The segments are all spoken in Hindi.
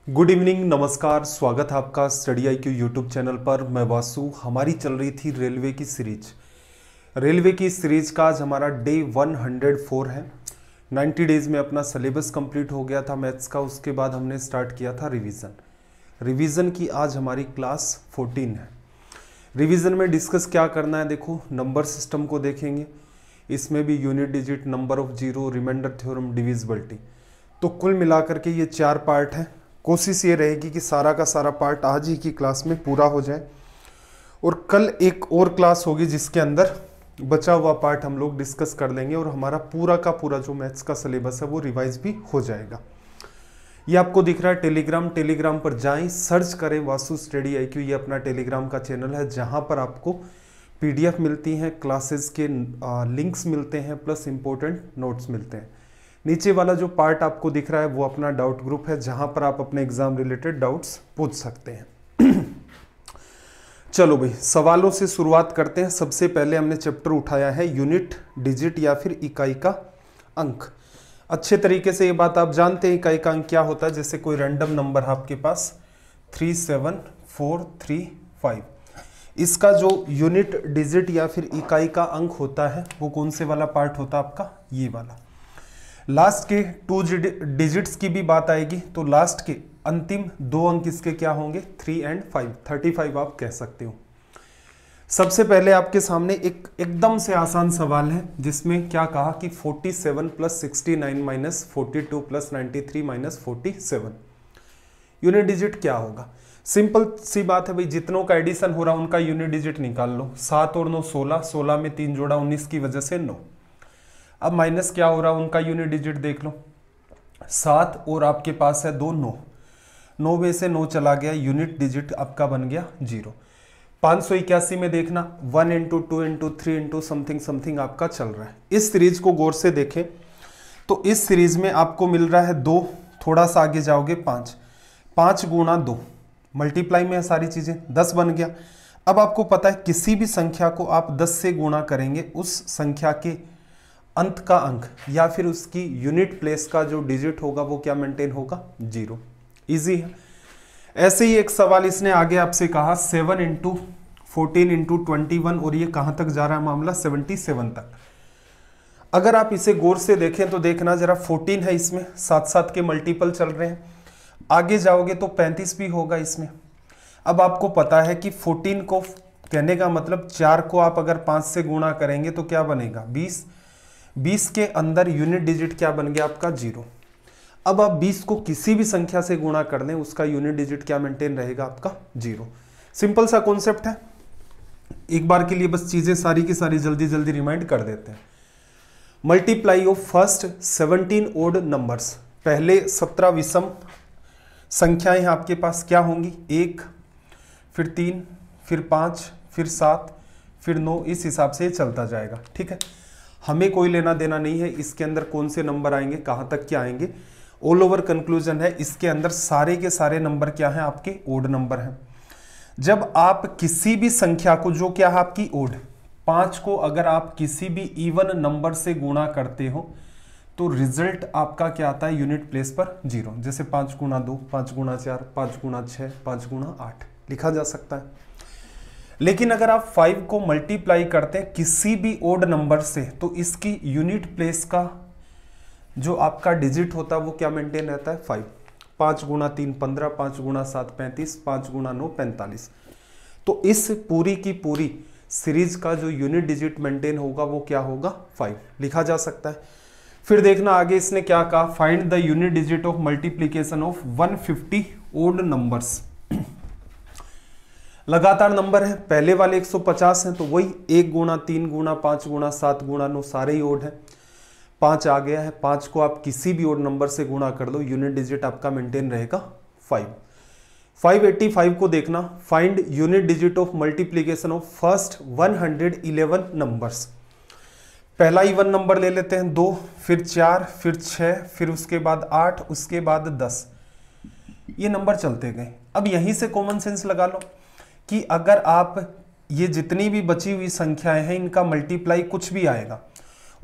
गुड इवनिंग, नमस्कार। स्वागत है आपका स्टडी IQ यूट्यूब चैनल पर। मैं वासु। हमारी चल रही थी रेलवे की सीरीज। रेलवे की सीरीज का आज हमारा डे 104 है। 90 डेज में अपना सिलेबस कंप्लीट हो गया था मैथ्स का। उसके बाद हमने स्टार्ट किया था रिवीजन की आज हमारी क्लास 14 है। रिवीजन में डिस्कस क्या करना है, देखो नंबर सिस्टम को देखेंगे, इसमें भी unit digit, number of zero, remainder theorem, divisibility. तो कुल मिलाकर के ये 4 पार्ट हैं। कोशिश ये रहेगी कि सारा का सारा पार्ट आज ही की क्लास में पूरा हो जाए और कल एक और क्लास होगी जिसके अंदर बचा हुआ पार्ट हम लोग डिस्कस कर लेंगे और हमारा पूरा का पूरा जो मैथ्स का सिलेबस है वो रिवाइज भी हो जाएगा। ये आपको दिख रहा है टेलीग्राम पर जाएं, सर्च करें वासु स्टडी IQ। ये अपना टेलीग्राम का चैनल है जहां पर आपको PDF मिलती हैं, क्लासेस के लिंक्स मिलते हैं, प्लस इंपॉर्टेंट नोट्स मिलते हैं। नीचे वाला जो पार्ट आपको दिख रहा है वो अपना डाउट ग्रुप है जहां पर आप अपने एग्जाम रिलेटेड डाउट्स पूछ सकते हैं। चलो भाई, सवालों से शुरुआत करते हैं। सबसे पहले हमने चैप्टर उठाया है यूनिट डिजिट या फिर इकाई का अंक। अच्छे तरीके से ये बात आप जानते हैं इकाई का अंक क्या होता है। जैसे कोई रैंडम नंबर है आपके पास 37435, इसका जो यूनिट डिजिट या फिर इकाई का अंक होता है वो कौन से वाला पार्ट होता है आपका, ये वाला। लास्ट के 2 डिजिट्स की भी बात आएगी तो लास्ट के अंतिम 2 अंक इसके क्या होंगे, 3 और 5, 35 आप कह सकते हो। सबसे पहले आपके सामने एक एकदम से आसान सवाल है जिसमें क्या कहा कि 47 + 69 - 42 + 93 - 47 यूनिट डिजिट क्या होगा। सिंपल सी बात है भाई, जितनों का एडिशन हो रहा है उनका यूनिट डिजिट निकाल लो। 7 और 9 16, 16 में 3 जोड़ा 19 की वजह से 9। अब माइनस क्या हो रहा है, उनका यूनिट डिजिट देख लो। 7 और आपके पास है 2, 9, 9 में से 9 चला गया, यूनिट डिजिट आपका बन गया 0। 581 में देखना 1 × 2 × 3 × समथिंग समथिंग आपका चल रहा है। इस सीरीज को गौर से देखें तो इस सीरीज में आपको मिल रहा है 2, थोड़ा सा आगे जाओगे 5, 5 × 2 मल्टीप्लाई में है सारी चीजें, 10 बन गया। अब आपको पता है किसी भी संख्या को आप 10 से गुणा करेंगे, उस संख्या के अंत का अंक या फिर उसकी यूनिट प्लेस का जो डिजिट होगा वो क्या मेंटेन होगा, 0। इजी है। ऐसे ही एक सवाल इसने आगे आपसे कहा 7 × 14 × 21 और ये कहां तक जा रहा है मामला, 77 तक। अगर आप इसे गौर से देखें तो देखना जरा 14 है, इसमें 7 के मल्टीपल चल रहे हैं। आगे जाओगे तो 35 भी होगा इसमें। अब आपको पता है कि 14 को कहने का मतलब 4 को आप अगर 5 से गुणा करेंगे तो क्या बनेगा, 20। 20 के अंदर यूनिट डिजिट क्या बन गया आपका, 0। अब आप 20 को किसी भी संख्या से गुणा कर दें उसका यूनिट डिजिट क्या मेंटेन रहेगा आपका, 0। सिंपल सा कॉन्सेप्ट है। एक बार के लिए बस चीजें सारी की सारी जल्दी जल्दी रिमाइंड कर देते हैं। Multiply of first 17 odd numbers, पहले 17 विषम संख्याएं आपके पास क्या होंगी, 1, फिर 3, फिर 5, फिर 7, फिर 9, इस हिसाब से चलता जाएगा। ठीक है, हमें कोई लेना देना नहीं है इसके अंदर कौन से नंबर आएंगे, कहां तक क्या आएंगे। ऑल ओवर कंक्लूजन है इसके अंदर सारे के सारे नंबर क्या हैं, आपके ओड नंबर हैं। जब आप किसी भी संख्या को, जो क्या है आपकी ओड, 5 को अगर आप किसी भी इवन नंबर से गुणा करते हो तो रिजल्ट आपका क्या आता है, यूनिट प्लेस पर 0। जैसे 5 × 2, 5 × 4, 5 × 6, 5 × 8 लिखा जा सकता है। लेकिन अगर आप 5 को मल्टीप्लाई करते हैं किसी भी ओड नंबर से तो इसकी यूनिट प्लेस का जो आपका डिजिट होता है वो क्या मेंटेन रहता है, 5। 5 × 3 15, 5 × 7 35, 5 × 9 45। तो इस पूरी की पूरी सीरीज का जो यूनिट डिजिट मेंटेन होगा वो क्या होगा, 5 लिखा जा सकता है। फिर देखना आगे इसने क्या कहा, find the unit digit of multiplication of 150 odd numbers. लगातार नंबर है, पहले वाले 150 हैं तो वही 1 × 3 × 5 × 7 × 9 सारे ही ओड है। 5 आ गया है, 5 को आप किसी भी ओड नंबर से गुणा कर लो, यूनिट डिजिट आपका मेंटेन रहेगा 5। 585 को देखना, find unit digit of multiplication of first 111 numbers. पहला इवन नंबर ले लेते हैं 2, फिर 4, फिर 6, फिर उसके बाद 8, उसके बाद 10, ये नंबर चलते गए। अब यहीं से कॉमन सेंस लगा लो कि अगर आप ये जितनी भी बची हुई संख्याएं हैं इनका मल्टीप्लाई कुछ भी आएगा,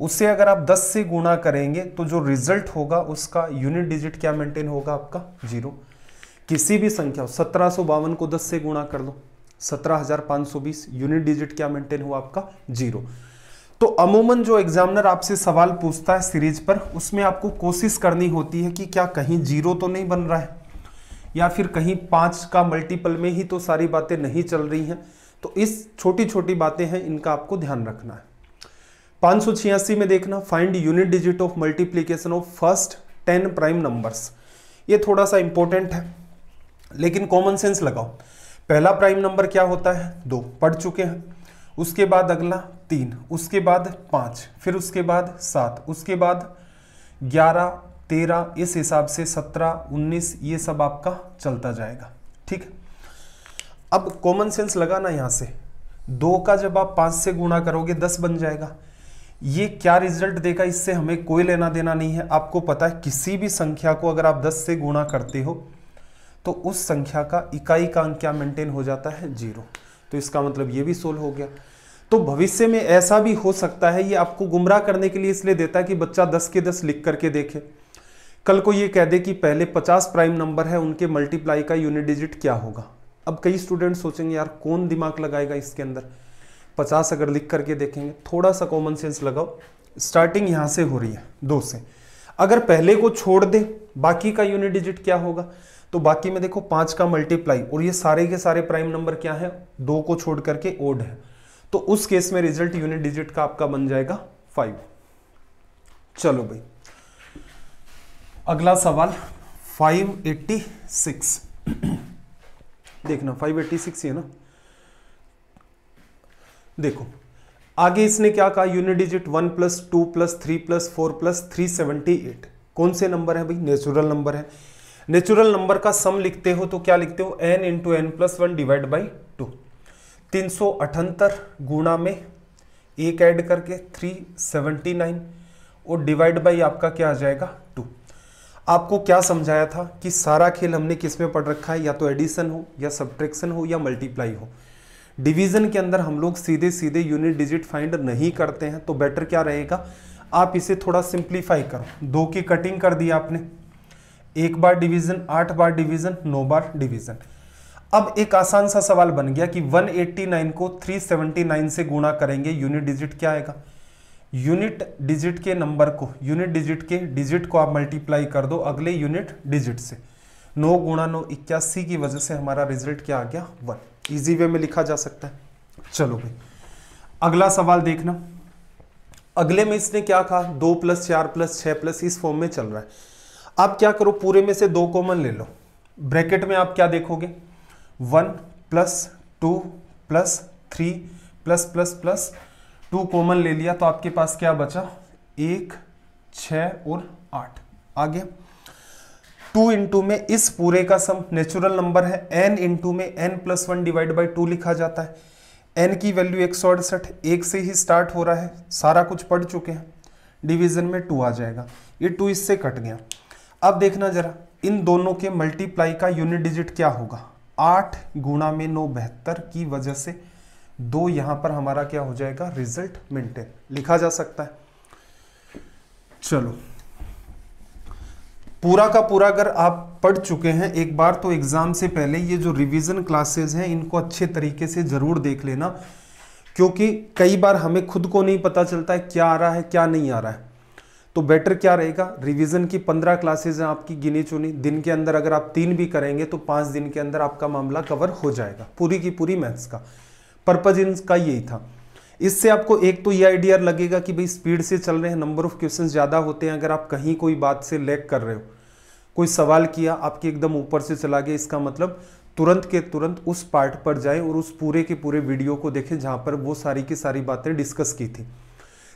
उससे अगर आप 10 से गुणा करेंगे तो जो रिजल्ट होगा उसका यूनिट डिजिट क्या मेंटेन होगा आपका, 0। किसी भी संख्या 1752 को 10 से गुणा कर दो, 17,520, यूनिट डिजिट क्या मेंटेन हुआ आपका 0। तो अमूमन जो एग्जामिनर आपसे सवाल पूछता है सीरीज पर, उसमें आपको कोशिश करनी होती है कि क्या कहीं 0 तो नहीं बन रहा है, या फिर कहीं 5 का मल्टीपल में ही तो सारी बातें नहीं चल रही हैं। तो इस छोटी छोटी बातें हैं, इनका आपको ध्यान रखना है। 586 में देखना, find unit digit of multiplication of first 10 prime numbers. ये थोड़ा सा इंपॉर्टेंट है, लेकिन कॉमन सेंस लगाओ। पहला प्राइम नंबर क्या होता है 2, पढ़ चुके हैं। उसके बाद अगला 3, उसके बाद 5, फिर उसके बाद 7, उसके बाद 11, 13, इस हिसाब से 17, 19, ये सब आपका चलता जाएगा। ठीक है, अब कॉमन सेंस लगाना, यहां से 2 का जब आप 5 से गुणा करोगे 10 बन जाएगा। ये क्या रिजल्ट देगा इससे हमें कोई लेना देना नहीं है। आपको पता है किसी भी संख्या को अगर आप 10 से गुणा करते हो तो उस संख्या का इकाई का अंक क्या मेंटेन हो जाता है 0। तो इसका मतलब ये भी सोल्व हो गया। तो भविष्य में ऐसा भी हो सकता है, ये आपको गुमराह करने के लिए इसलिए देता है कि बच्चा 10 के 10 लिख करके देखे। कल को ये कह दे कि पहले 50 प्राइम नंबर है, उनके मल्टीप्लाई का यूनिट डिजिट क्या होगा। अब कई स्टूडेंट सोचेंगे यार कौन दिमाग लगाएगा इसके अंदर, 50 अगर लिख करके देखेंगे। थोड़ा सा कॉमन सेंस लगाओ। स्टार्टिंग यहां से हो रही है 2 से, अगर पहले को छोड़ दे बाकी का यूनिट डिजिट क्या होगा। तो बाकी में देखो 5 का मल्टीप्लाई, और ये सारे के सारे प्राइम नंबर क्या है 2 को छोड़ करके ओड है। तो उस केस में रिजल्ट यूनिट डिजिट का आपका बन जाएगा 5। चलो भाई अगला सवाल 586 देखना, 586 है ना। देखो आगे इसने क्या कहा, यूनिट डिजिट 1 + 2 + 3 + 4 + 378। कौन से नंबर है भाई, नेचुरल नंबर है। नेचुरल नंबर का सम लिखते हो तो क्या लिखते हो, n × n + 1 / 2। 378 गुणा में 1 ऐड करके 379 और डिवाइड बाई आपका क्या आ जाएगा 2। आपको क्या समझाया था कि सारा खेल हमने किस में पढ़ रखा है, या तो एडिशन हो या सब्ट्रैक्शन हो या मल्टीप्लाई हो। डिवीजन के अंदर हम लोग सीधे सीधे यूनिट डिजिट फाइंड नहीं करते हैं। तो बेटर क्या रहेगा, आप इसे थोड़ा सिंप्लीफाई करो। 2 की कटिंग कर दी आपने, 1 बार डिवीजन, 8 बार डिवीजन, 9 बार डिवीजन। अब एक आसान सा सवाल बन गया कि 189 को 379 से गुणा करेंगे, यूनिट डिजिट क्या आएगा। यूनिट डिजिट के नंबर को, यूनिट डिजिट के डिजिट को आप मल्टीप्लाई कर दो अगले यूनिट डिजिट से। 9 × 9 81 की वजह से हमारा रिजल्ट क्या आ गया 1। इजी वे में लिखा जा सकता है। चलो भाई अगला सवाल देखना। अगले में इसने क्या कहा, 2 + 4 + 6 इस फॉर्म में चल रहा है। आप क्या करो, पूरे में से 2 कॉमन ले लो। ब्रैकेट में आप क्या देखोगे, 1 + 2 + 3 +++ 2 कॉमन ले लिया तो आपके पास क्या बचा 1, 6 और 8। आगे 2 × में इस पूरे का सम नेचुरल नंबर है, n × में n + 1 / 2 लिखा जाता है। n की वैल्यू 168, 1 से ही स्टार्ट हो रहा है, सारा कुछ पढ़ चुके हैं। डिवीजन में 2 आ जाएगा, ये 2 इससे कट गया। अब देखना जरा इन दोनों के मल्टीप्लाई का यूनिट डिजिट क्या होगा। 8 गुणा में 9 72 की वजह से 2 यहां पर हमारा क्या हो जाएगा, रिजल्ट मेंटेन लिखा जा सकता है। चलो पूरा का पूरा अगर आप पढ़ चुके हैं एक बार तो एग्जाम से पहले ये जो रिवीजन क्लासेस हैं इनको अच्छे तरीके से जरूर देख लेना, क्योंकि कई बार हमें खुद को नहीं पता चलता है क्या आ रहा है क्या नहीं आ रहा है। तो बेटर क्या रहेगा, रिवीजन की 15 क्लासेज हैं आपकी गिनी चुनी, दिन के अंदर अगर आप 3 भी करेंगे तो 5 दिन के अंदर आपका मामला कवर हो जाएगा पूरी की पूरी मैथ्स का। पर्पज इनका यही था। इससे आपको एक तो ये आइडिया लगेगा कि भाई स्पीड से चल रहे हैं, नंबर ऑफ क्वेश्चन ज़्यादा होते हैं। अगर आप कहीं कोई बात से लैग कर रहे हो, कोई सवाल किया आपके एकदम ऊपर से चला गया, इसका मतलब तुरंत के तुरंत उस पार्ट पर जाएं और उस पूरे के पूरे वीडियो को देखें जहाँ पर वो सारी की सारी बातें डिस्कस की थी,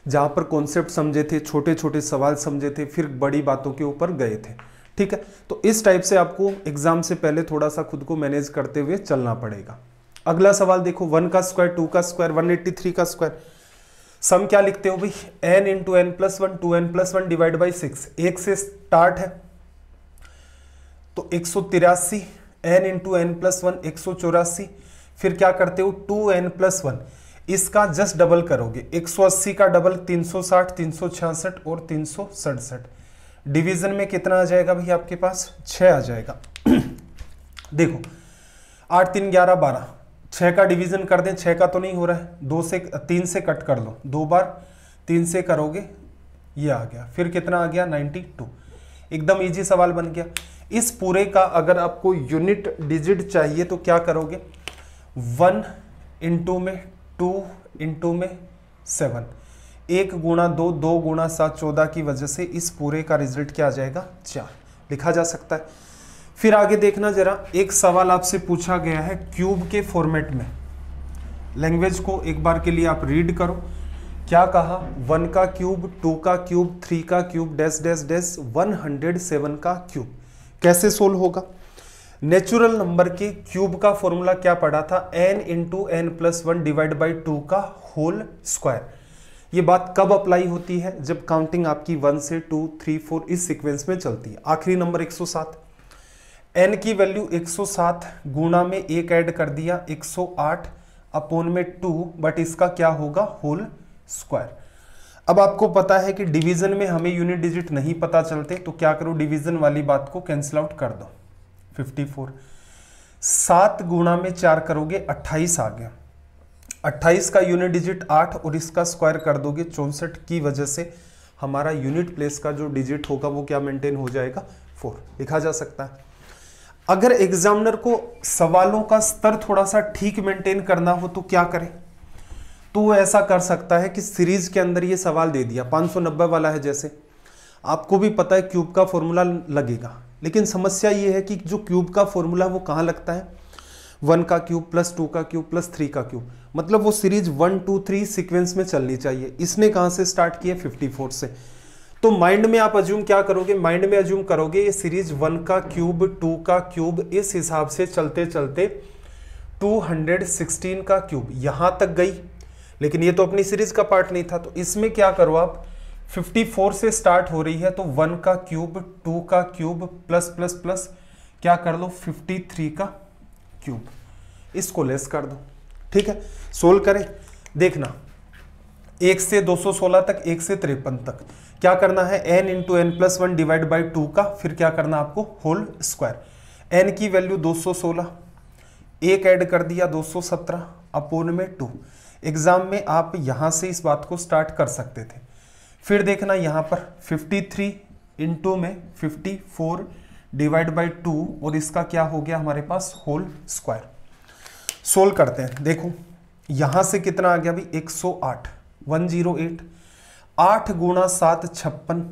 जहाँ पर कॉन्सेप्ट समझे थे, छोटे छोटे सवाल समझे थे, फिर बड़ी बातों के ऊपर गए थे। ठीक है, तो इस टाइप से आपको एग्जाम से पहले थोड़ा सा खुद को मैनेज करते हुए चलना पड़ेगा। अगला सवाल देखो, 1 का स्क्वायर, 2 का स्क्वायर, 183 का स्क्वायर। सम क्या लिखते हो भाई, n × n + 1 2n + 1 / 6। 1 से स्टार्ट है तो 183, n × n + 1 184। फिर क्या करते हो 2n + 1, इसका जस्ट डबल करोगे, 180 का डबल 360, 366 और 367। डिवीजन में कितना आ जाएगा भाई आपके पास 6 आ जाएगा। देखो 8 3 11 12, 6 का डिवीजन कर दें, 6 का तो नहीं हो रहा है, 3 से कट कर लो, 2 बार 3 से करोगे ये आ गया, फिर कितना आ गया 92। एकदम इजी सवाल बन गया। इस पूरे का अगर आपको यूनिट डिजिट चाहिए तो क्या करोगे, 1 इंटू में 2 इंटू में 7, 1 गुणा 2, 2 गुणा 7 14 की वजह से इस पूरे का रिजल्ट क्या आ जाएगा 4, लिखा जा सकता है। फिर आगे देखना जरा, एक सवाल आपसे पूछा गया है क्यूब के फॉर्मेट में, लैंग्वेज को एक बार के लिए आप रीड करो। क्या कहा, 1 का क्यूब, 2 का क्यूब, 3 का क्यूब, डैश डैश डैश 107 का क्यूब। कैसे सोल्व होगा, नेचुरल नंबर के क्यूब का फॉर्मूला क्या पढ़ा था, n into n plus 1 divide by 2 का होल स्क्वायर। ये बात कब अप्लाई होती है, जब काउंटिंग आपकी 1 से 2 3 4 इस सीक्वेंस में चलती है। आखिरी नंबर 107, n की वैल्यू 107 गुणा में 1 ऐड कर दिया 108 अपोन में 2, बट इसका क्या होगा होल स्क्वायर। अब आपको पता है कि डिवीजन में हमें यूनिट डिजिट नहीं पता चलते, तो क्या करो, डिवीजन वाली बात को कैंसिल आउट कर दो। 54 7 गुणा में 4 करोगे 28 आ गया, 28 का यूनिट डिजिट 8 और इसका स्क्वायर कर दोगे 64 की वजह से हमारा यूनिट प्लेस का जो डिजिट होगा वो क्या मेंटेन हो जाएगा 4, लिखा जा सकता है। अगर एग्जामिनर को सवालों का स्तर थोड़ा सा ठीक मेंटेन करना हो तो क्या करें, तो वो ऐसा कर सकता है कि सीरीज के अंदर ये सवाल दे दिया 590 वाला है, जैसे आपको भी पता है क्यूब का फॉर्मूला लगेगा, लेकिन समस्या ये है कि जो क्यूब का फॉर्मूला वो कहाँ लगता है, 1 का क्यूब प्लस 2 का क्यूब प्लस 3 का क्यूब, मतलब वो सीरीज 1 2 3 सीक्वेंस में चलनी चाहिए। इसने कहाँ से स्टार्ट किया, 54 से। तो माइंड में आप अज्यूम क्या करोगे, माइंड में अज्यूम करोगे ये सीरीज 1 का क्यूब 2 का क्यूब इस हिसाब से चलते चलते 216 का क्यूब यहां तक गई, लेकिन ये तो अपनी सीरीज का पार्ट नहीं था। तो इसमें क्या करो आप, 54 से स्टार्ट हो रही है तो 1 का क्यूब 2 का क्यूब प्लस प्लस प्लस क्या कर लो 53 का क्यूब, इसको लेस कर दो। ठीक है, सोल्व करें, देखना 1 से 216 तक, 1 से 53 तक क्या करना है, n into n plus 1 divide by 2 का, फिर क्या करना आपको होल स्क्वायर। n की वैल्यू 216, 1 ऐड कर दिया 217 अपोन में 2। एग्जाम में आप यहां से इस बात को स्टार्ट कर सकते थे। फिर देखना यहां पर 53 इंटू में 54 डिवाइड बाई 2 और इसका क्या हो गया हमारे पास होल स्क्वायर। सोल्व करते हैं, देखो यहां से कितना आ गया भाई 108, 108, 8 गुणा 7 56,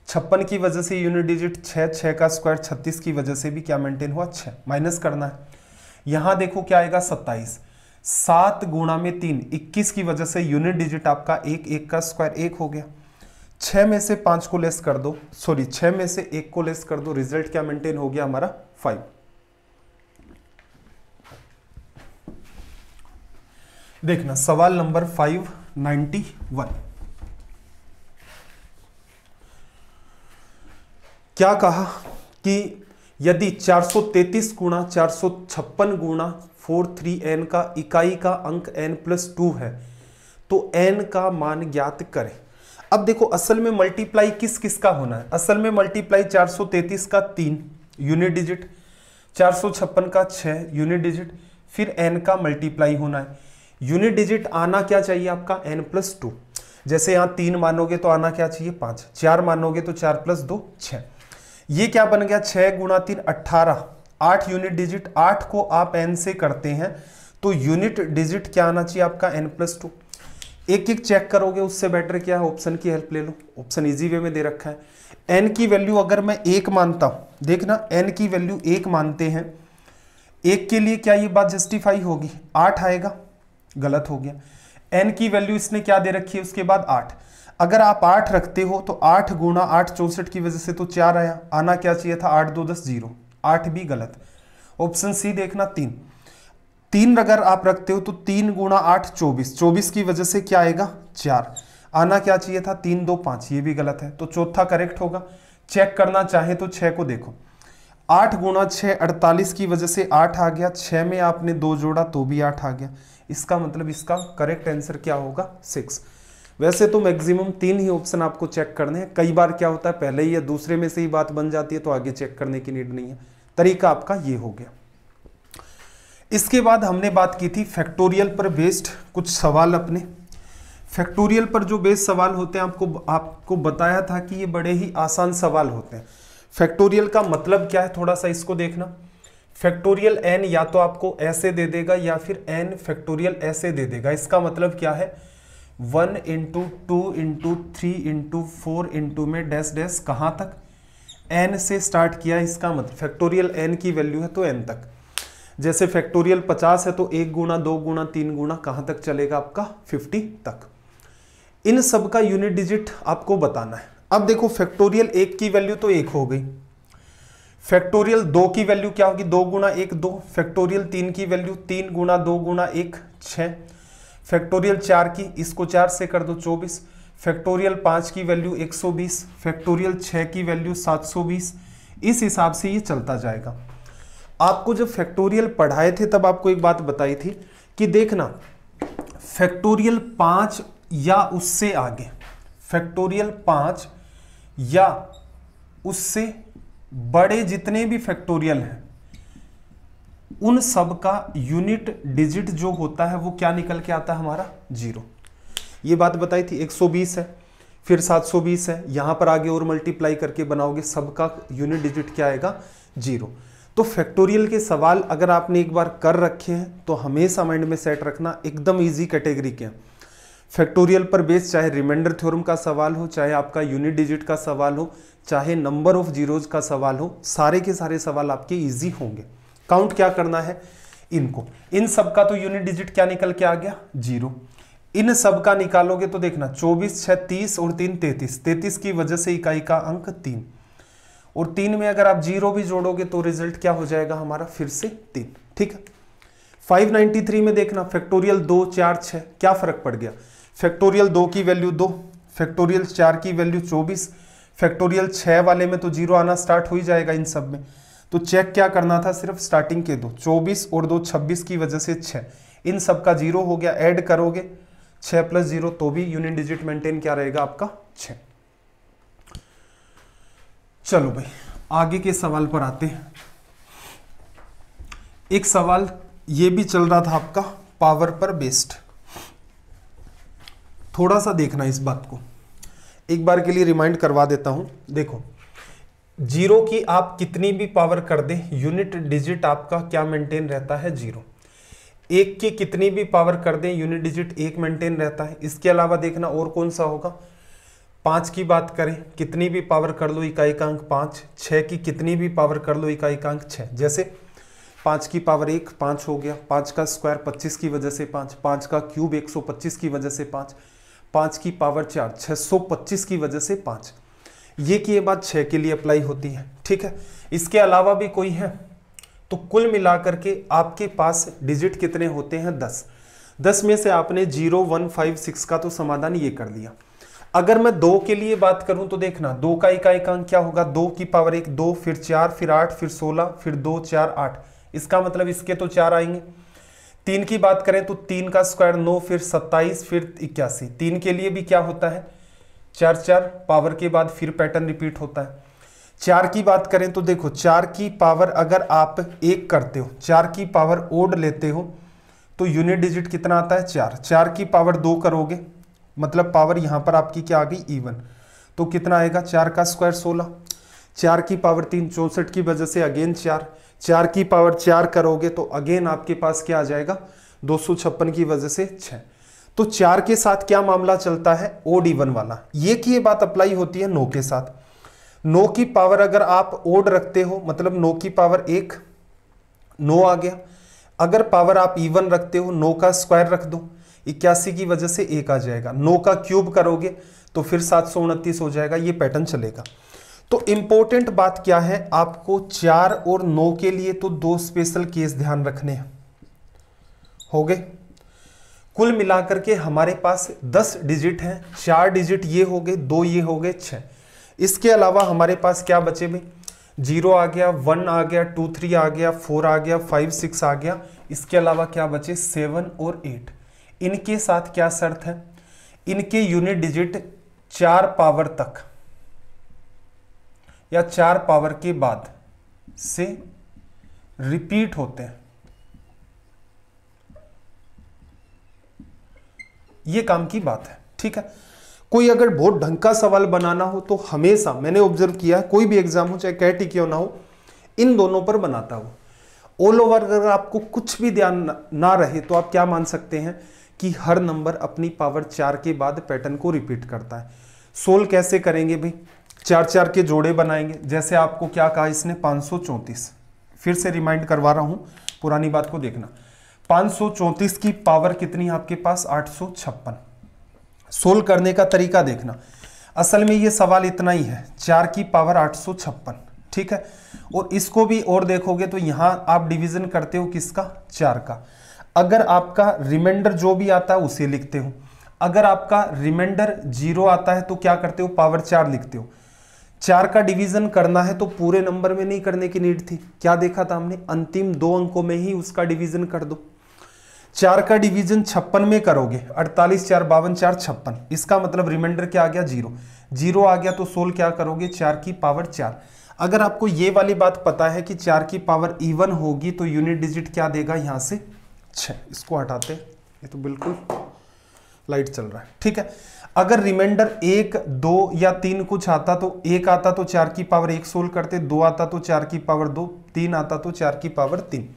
56 की वजह से यूनिट डिजिट 6, 6 का स्क्वायर 36 की वजह से भी क्या मेंटेन हुआ 6, माइनस करना है। यहां देखो क्या आएगा 27, 7 गुणा में 3 21 की वजह से यूनिट डिजिट आपका 1, 1 का स्क्वायर 1 हो गया। 6 में से 5 को लेस कर दो, सॉरी 6 में से 1 को लेस कर दो, रिजल्ट क्या मेंटेन हो गया हमारा 5। देखना सवाल नंबर 591, क्या कहा कि यदि 433 गुणा 456 गुणा 43n का इकाई का अंक n प्लस 2 है तो n का मान ज्ञात करें। अब देखो असल में मल्टीप्लाई किस किस का होना है, असल में मल्टीप्लाई 433 का 3 यूनिट डिजिट, 456 का 6 यूनिट डिजिट, फिर n का मल्टीप्लाई होना है। यूनिट डिजिट आना क्या चाहिए आपका n प्लस 2, जैसे यहां 3 मानोगे तो आना क्या चाहिए 5, 4 मानोगे तो 4 प्लस 2 6। ये क्या बन गया 6 गुणा 3 18, 8 यूनिट डिजिट, 8 को आप n से करते हैं तो यूनिट डिजिट क्या आना चाहिए आपका n प्लस 2। एक एक चेक करोगे उससे बेटर क्या है ऑप्शन की हेल्प ले लो, ऑप्शन इजी वे में दे रखा है। n की वैल्यू अगर मैं 1 मानता हूं, देखना n की वैल्यू 1 मानते हैं, 1 के लिए क्या ये बात जस्टिफाई होगी, 8 आएगा, गलत हो गया। n की वैल्यू इसने क्या दे रखी है उसके बाद 8, अगर आप 8 रखते हो तो 8 गुणा 8 64 की वजह से तो 4 आया, आना क्या चाहिए था 8 2 10 0, 8 भी गलत। ऑप्शन सी देखना 3, 3 अगर आप रखते हो तो 3 गुणा 8 24, 24 की वजह से क्या आएगा 4, आना क्या चाहिए था 3 2 5, ये भी गलत है, तो चौथा करेक्ट होगा। चेक करना चाहे तो 6 को देखो, 8 गुणा 6 48 की वजह से 8 आ गया, 6 में आपने 2 जोड़ा तो भी 8 आ गया, इसका मतलब इसका करेक्ट आंसर क्या होगा 6। वैसे तो मैक्सिमम 3 ही ऑप्शन आपको चेक करने हैं, कई बार क्या होता है पहले ही या दूसरे में से ही बात बन जाती है तो आगे चेक करने की नीड नहीं है। तरीका आपका ये हो गया। इसके बाद हमने बात की थी फैक्टोरियल पर बेस्ड कुछ सवाल अपने। फैक्टोरियल पर जो बेस्ड सवाल होते हैं आपको बताया था कि ये बड़े ही आसान सवाल होते हैं। फैक्टोरियल का मतलब क्या है थोड़ा सा इसको देखना। फैक्टोरियल n या तो आपको ऐसे दे देगा या फिर n फैक्टोरियल ऐसे दे देगा। इसका मतलब क्या है 1 इंटू 2 इंटू 3 इंटू 4 इंटू में डैश डैश कहाँ तक n से स्टार्ट किया। इसका मतलब फैक्टोरियल n की वैल्यू है तो n तक। जैसे फैक्टोरियल 50 है तो 1 गुना 2 गुना 3 गुना कहाँ तक चलेगा आपका 50 तक। इन सब का यूनिट डिजिट आपको बताना है। अब देखो फैक्टोरियल 1 की वैल्यू तो 1 हो गई, फैक्टोरियल 2 की वैल्यू क्या होगी 2 गुना 1 2, फैक्टोरियल 3 की वैल्यू 3 गुना 2 गुना 1 6, फैक्टोरियल 4 की इसको 4 से कर दो 24, फैक्टोरियल 5 की वैल्यू 120, फैक्टोरियल 6 की वैल्यू 720। इस हिसाब से ये चलता जाएगा। आपको जब फैक्टोरियल पढ़ाए थे तब आपको एक बात बताई थी कि देखना फैक्टोरियल 5 या उससे आगे, फैक्टोरियल 5 या उससे बड़े जितने भी फैक्टोरियल हैं उन सब का यूनिट डिजिट जो होता है वो क्या निकल के आता है हमारा 0। ये बात बताई थी। 120 है फिर 720 है, यहां पर आगे और मल्टीप्लाई करके बनाओगे सबका यूनिट डिजिट क्या आएगा 0। तो फैक्टोरियल के सवाल अगर आपने एक बार कर रखे हैं तो हमेशा माइंड में सेट रखना, एकदम इजी कैटेगरी के। फैक्टोरियल पर बेस चाहे रिमाइंडर थ्योरम का सवाल हो, चाहे आपका यूनिट डिजिट का सवाल हो, चाहे नंबर ऑफ जीरोज का सवाल हो, सारे के सारे सवाल आपके इजी होंगे। काउंट क्या करना है इनको, इन सब का तो यूनिट डिजिट क्या निकल के आ गया 0। इन सब का निकालोगे तो देखना 24 6 30 और 3 33, 33 की वजह से इकाई का अंक 3 और 3 में अगर आप 0 भी जोड़ोगे तो रिजल्ट क्या हो जाएगा हमारा फिर से 3। ठीक है। 593 में देखना फैक्टोरियल 2 4 6 क्या फर्क पड़ गया, फैक्टोरियल 2 की वैल्यू 2, फैक्टोरियल 4 की वैल्यू 24, फैक्टोरियल 6 वाले में तो 0 आना स्टार्ट हो ही जाएगा इन सब में। तो चेक क्या करना था सिर्फ स्टार्टिंग के 2, 24 और 2 26 की वजह से 6, इन सब का 0 हो गया। ऐड करोगे 6 प्लस 0 तो भी यूनिट डिजिट मेंटेन क्या रहेगा आपका 6। चलो भाई आगे के सवाल पर आते हैं। एक सवाल ये भी चल रहा था आपका पावर पर बेस्ड, थोड़ा सा देखना इस बात को, एक बार के लिए रिमाइंड करवा देता हूं। देखो 0 की आप कितनी भी पावर कर दें यूनिट डिजिट आपका क्या मेंटेन रहता है 0। 1 की कितनी भी पावर कर दें यूनिट डिजिट 1 मेंटेन रहता है। इसके अलावा देखना और कौन सा होगा, 5 की बात करें कितनी भी पावर कर लो इकाई का अंक 5, 6 की कितनी भी पावर कर लो इकाई का अंक 6। जैसे 5 की पावर 1 5 हो गया, 5 का स्क्वायर 25 की वजह से 5, 5 का क्यूब 125 की वजह से 5, 5 की पावर 4 625 की वजह से 5। ये की ये बात 6 के लिए अप्लाई होती है। ठीक है। इसके अलावा भी कोई है तो कुल मिलाकर के आपके पास डिजिट कितने होते हैं 10। 10 में से आपने 0 1 5 6 का तो समाधान ये कर लिया। अगर मैं 2 के लिए बात करूं तो देखना 2 का इकाई का अंक क्या होगा 2 की पावर 1 2 फिर 4 फिर 8 फिर 16 फिर 2 4 8, इसका मतलब इसके तो 4 आएंगे। 3 की बात करें तो 3 का स्क्वायर 9 फिर 27 फिर 81, 3 के लिए भी क्या होता है 4 4 पावर के बाद फिर पैटर्न रिपीट होता है। 4 की बात करें तो देखो 4 की पावर अगर आप 1 करते हो, 4 की पावर ओड लेते हो तो यूनिट डिजिट कितना आता है 4। 4 की पावर 2 करोगे मतलब पावर यहां पर आपकी क्या आ गई इवन, तो कितना आएगा 4 का स्क्वायर 16, 4 की पावर 3 64 की वजह से अगेन 4, 4 की पावर 4 करोगे तो अगेन आपके पास क्या आ जाएगा 256 की वजह से 6। तो 4 के साथ क्या मामला चलता है ओड इवन वाला। ये की ये बात अप्लाई होती है 9 के साथ। 9 की पावर अगर आप ओड रखते हो मतलब 9 की पावर 1 9 आ गया, अगर पावर आप इवन रखते हो 9 का स्क्वायर रख दो 81 की वजह से 1 आ जाएगा, 9 का क्यूब करोगे तो फिर 729 हो जाएगा। ये पैटर्न चलेगा। तो इंपॉर्टेंट बात क्या है आपको 4 और 9 के लिए तो 2 स्पेशल केस ध्यान रखने हैं। हो गए कुल मिलाकर के हमारे पास 10 डिजिट हैं, 4 डिजिट ये हो गए 2 ये हो गए 6। इसके अलावा हमारे पास क्या बचे भाई 0 आ गया 1 आ गया 2 3 आ गया 4 आ गया 5 6 आ गया। इसके अलावा क्या बचे 7 और 8। इनके साथ क्या शर्त है इनके यूनिट डिजिट 4 पावर तक या 4 पावर के बाद से रिपीट होते हैं। ये काम की बात है, ठीक है। कोई अगर बहुत ढंग का सवाल बनाना हो तो हमेशा मैंने ऑब्जर्व किया है, कोई भी एग्जाम हो चाहे कैटी क्यों ना हो, इन दोनों पर बनाता हो। ऑल ओवर अगर आपको कुछ भी ध्यान ना रहे तो आप क्या मान सकते हैं कि हर नंबर अपनी पावर 4 के बाद पैटर्न को रिपीट करता है। सोल्व कैसे करेंगे भाई, 4 के जोड़े बनाएंगे। जैसे आपको क्या कहा इसने 534, फिर से रिमाइंड करवा रहा हूं, पुरानी बात को देखना। 534 की पावर कितनी है आपके पास, 856। सोल्व करने का तरीका देखना, असल में ये सवाल इतना ही है, 4 की पावर 856, ठीक है। और इसको भी और देखोगे तो यहां आप डिवीजन करते हो किसका, 4 का। अगर आपका रिमाइंडर जो भी आता है उसे लिखते हो, अगर आपका रिमाइंडर 0 आता है तो क्या करते हो, पावर 4 लिखते हो। 4 का डिवीजन करना है तो पूरे नंबर में नहीं करने की नीड थी, क्या देखा था हमने, अंतिम 2 अंकों में ही उसका डिवीजन कर दो। 4 का डिवीजन 56 में करोगे, 48 4 52 4 56, इसका मतलब रिमाइंडर क्या आ गया, 0 0 आ गया। तो सोल्व क्या करोगे, 4 की पावर 4। अगर आपको ये वाली बात पता है कि 4 की पावर इवन होगी तो यूनिट डिजिट क्या देगा, यहां से 6। इसको हटाते, ये तो बिल्कुल लाइट चल रहा है, ठीक है। अगर रिमाइंडर 1 2 या 3 कुछ आता तो 1 आता तो 4 की पावर 1 सोल्व करते, 2 आता तो 4 की पावर 2, 3 आता तो 4 की पावर 3।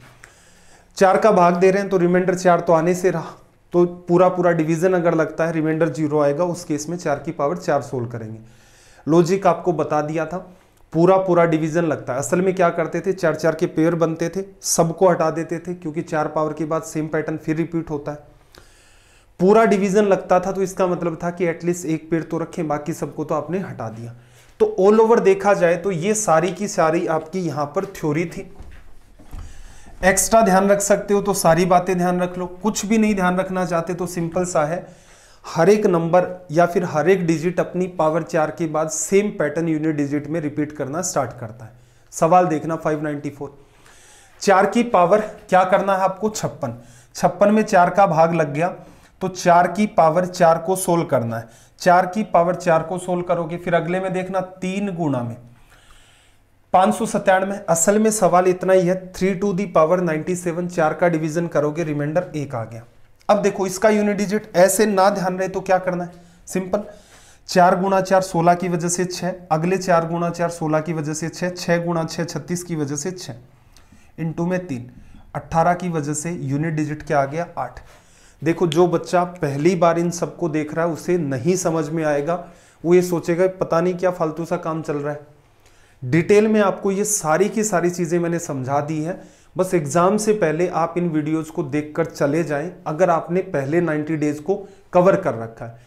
4 का भाग दे रहे हैं तो रिमाइंडर 4 तो आने से रहा, तो पूरा डिवीजन अगर लगता है रिमाइंडर 0 आएगा, उस केस में 4 की पावर 4 सोल्व करेंगे। लॉजिक आपको बता दिया था, पूरा डिवीजन लगता है। असल में क्या करते थे, 4 के पेयर बनते थे, सबको हटा देते थे, क्योंकि 4 पावर के बाद सेम पैटर्न फिर रिपीट होता है। पूरा डिवीजन लगता था तो इसका मतलब था कि एटलीस्ट एक पेड़ तो रखें, बाकी सबको तो आपने हटा दिया। तो ऑल ओवर देखा जाए तो ये सारी की सारी आपकी यहां पर थ्योरी थी। एक्स्ट्रा ध्यान रख सकते हो तो सारी बातें ध्यान रख लो, कुछ भी नहीं ध्यान रखना चाहते तो सिंपल सा है, हर एक नंबर या फिर हर एक डिजिट अपनी पावर 4 के बाद सेम पैटर्न यूनिट डिजिट में रिपीट करना स्टार्ट करता है। सवाल देखना 594, 4 की पावर क्या करना है आपको, 56। 56 में 4 का भाग लग गया तो 4 की पावर 4 को सोल्व करना है। 4 की पावर 4 को सोल्व करोगे, फिर अगले में देखना 3 गुना में 597। असल में सवाल इतना ही है, 3 टू दी पावर 97, 4 का डिवीजन करोगे, रिमाइंडर 1 आ गया। अब देखो इसका यूनिट डिजिट ऐसे ना ध्यान रहे तो क्या करना है, सिंपल, 4 गुणा 4 16 की वजह से 6, अगले 4 गुणा 4 16 की वजह से 6, 6 गुणा 6 36 की वजह से 6, इंटू में 3 18 की वजह से यूनिट डिजिट क्या आ गया, 8। देखो जो बच्चा पहली बार इन सबको देख रहा है उसे नहीं समझ में आएगा, वो ये सोचेगा पता नहीं क्या फालतू सा काम चल रहा है। डिटेल में आपको ये सारी की सारी चीजें मैंने समझा दी है, बस एग्जाम से पहले आप इन वीडियोस को देखकर चले जाएं। अगर आपने पहले 90 डेज को कवर कर रखा है,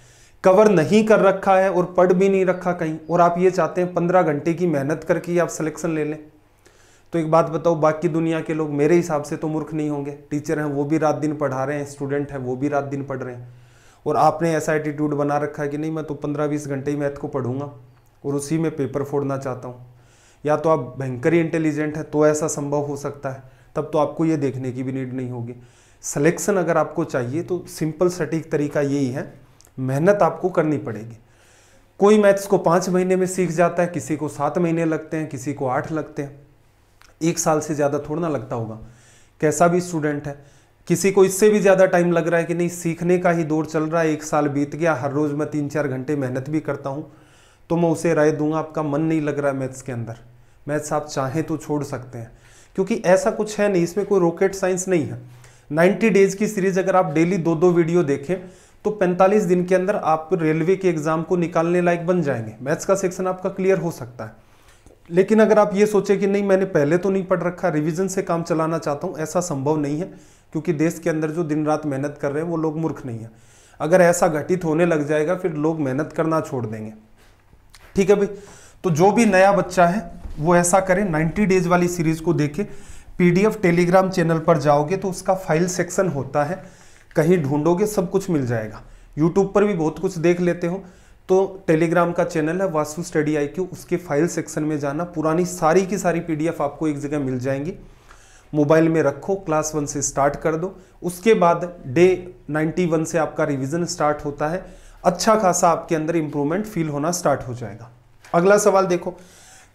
कवर नहीं कर रखा है और पढ़ भी नहीं रखा कहीं, और आप ये चाहते हैं 15 घंटे की मेहनत करके आप सिलेक्शन ले लें, तो एक बात बताओ, बाकी दुनिया के लोग मेरे हिसाब से तो मूर्ख नहीं होंगे। टीचर हैं वो भी रात दिन पढ़ा रहे हैं, स्टूडेंट हैं वो भी रात दिन पढ़ रहे हैं, और आपने ऐसा एटीट्यूड बना रखा है कि नहीं मैं तो 15-20 घंटे ही मैथ को पढ़ूंगा और उसी में पेपर फोड़ना चाहता हूँ। या तो आप भयंकर ही इंटेलिजेंट है तो ऐसा संभव हो सकता है, तब तो आपको ये देखने की भी नीड नहीं होगी। सिलेक्शन अगर आपको चाहिए तो सिंपल सटीक तरीका यही है, मेहनत आपको करनी पड़ेगी। कोई मैथ्स को 5 महीने में सीख जाता है, किसी को 7 महीने लगते हैं, किसी को 8 लगते हैं, 1 साल से ज़्यादा थोड़ा ना लगता होगा, कैसा भी स्टूडेंट है। किसी को इससे भी ज़्यादा टाइम लग रहा है कि नहीं सीखने का ही दौर चल रहा है, 1 साल बीत गया, हर रोज़ मैं 3-4 घंटे मेहनत भी करता हूँ, तो मैं उसे राय दूंगा आपका मन नहीं लग रहा है मैथ्स के अंदर, मैथ्स आप चाहें तो छोड़ सकते हैं, क्योंकि ऐसा कुछ है नहीं, इसमें कोई रॉकेट साइंस नहीं है। 90 डेज की सीरीज अगर आप डेली 2-2 वीडियो देखें तो 45 दिन के अंदर आप रेलवे के एग्जाम को निकालने लायक बन जाएंगे, मैथ्स का सेक्शन आपका क्लियर हो सकता है। लेकिन अगर आप ये सोचे कि नहीं मैंने पहले तो नहीं पढ़ रखा, रिवीजन से काम चलाना चाहता हूँ, ऐसा संभव नहीं है, क्योंकि देश के अंदर जो दिन रात मेहनत कर रहे हैं वो लोग मूर्ख नहीं है। अगर ऐसा घटित होने लग जाएगा फिर लोग मेहनत करना छोड़ देंगे, ठीक है भाई। तो जो भी नया बच्चा है वो ऐसा करें, 90 डेज वाली सीरीज को देखे। PDF टेलीग्राम चैनल पर जाओगे तो उसका फाइल सेक्शन होता है, कहीं ढूंढोगे सब कुछ मिल जाएगा। यूट्यूब पर भी बहुत कुछ देख लेते हो तो टेलीग्राम का चैनल है वासु स्टडी IQ, उसके फाइल सेक्शन में जाना, पुरानी सारी की सारी PDF आपको एक जगह मिल जाएंगी। मोबाइल में रखो, क्लास 1 से स्टार्ट कर दो, उसके बाद डे 91 से आपका रिवीजन स्टार्ट होता है, अच्छा खासा आपके अंदर इंप्रूवमेंट फील होना स्टार्ट हो जाएगा। अगला सवाल देखो,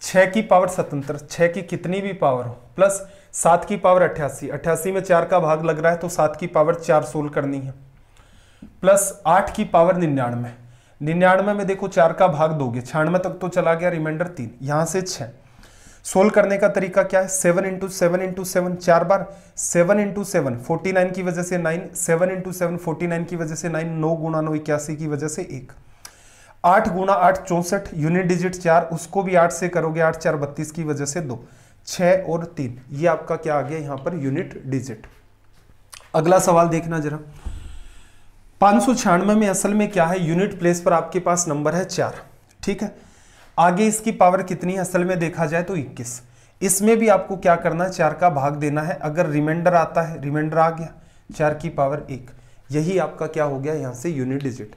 6 की पावर 77, 6 की कितनी भी पावर हो, प्लस 7 की पावर 88, 88 में 4 का भाग लग रहा है तो 7 की पावर 4 सोल्व करनी है। प्लस 8 की पावर 99। 99 में देखो 4 का भाग दोगे, 96 तक तो चला गया, रिमाइंडर 3, यहां से 6। सोल्व करने का तरीका क्या है, 7 इंटू 7 इंटू 7, 4 बार 7 इंटू 7 49 की वजह से 9, 7 इंटू 7 49 की वजह से 9, 9 गुणा 9 81 की वजह से 1, 8 गुणा 8 64, यूनिट डिजिट 4, उसको भी 8 से करोगे, 8 4 32 की वजह से 2, 6 और 3, ये आपका क्या आ गया यहां पर यूनिट डिजिट। अगला सवाल देखना जरा, 596 में असल में क्या है, यूनिट प्लेस पर आपके पास नंबर है 4, ठीक है। आगे इसकी पावर कितनी है असल में देखा जाए तो 21। इसमें भी आपको क्या करना है, 4 का भाग देना है। अगर रिमाइंडर आता है, रिमाइंडर आ गया 4 की पावर 1, यही आपका क्या हो गया यहां से यूनिट डिजिट।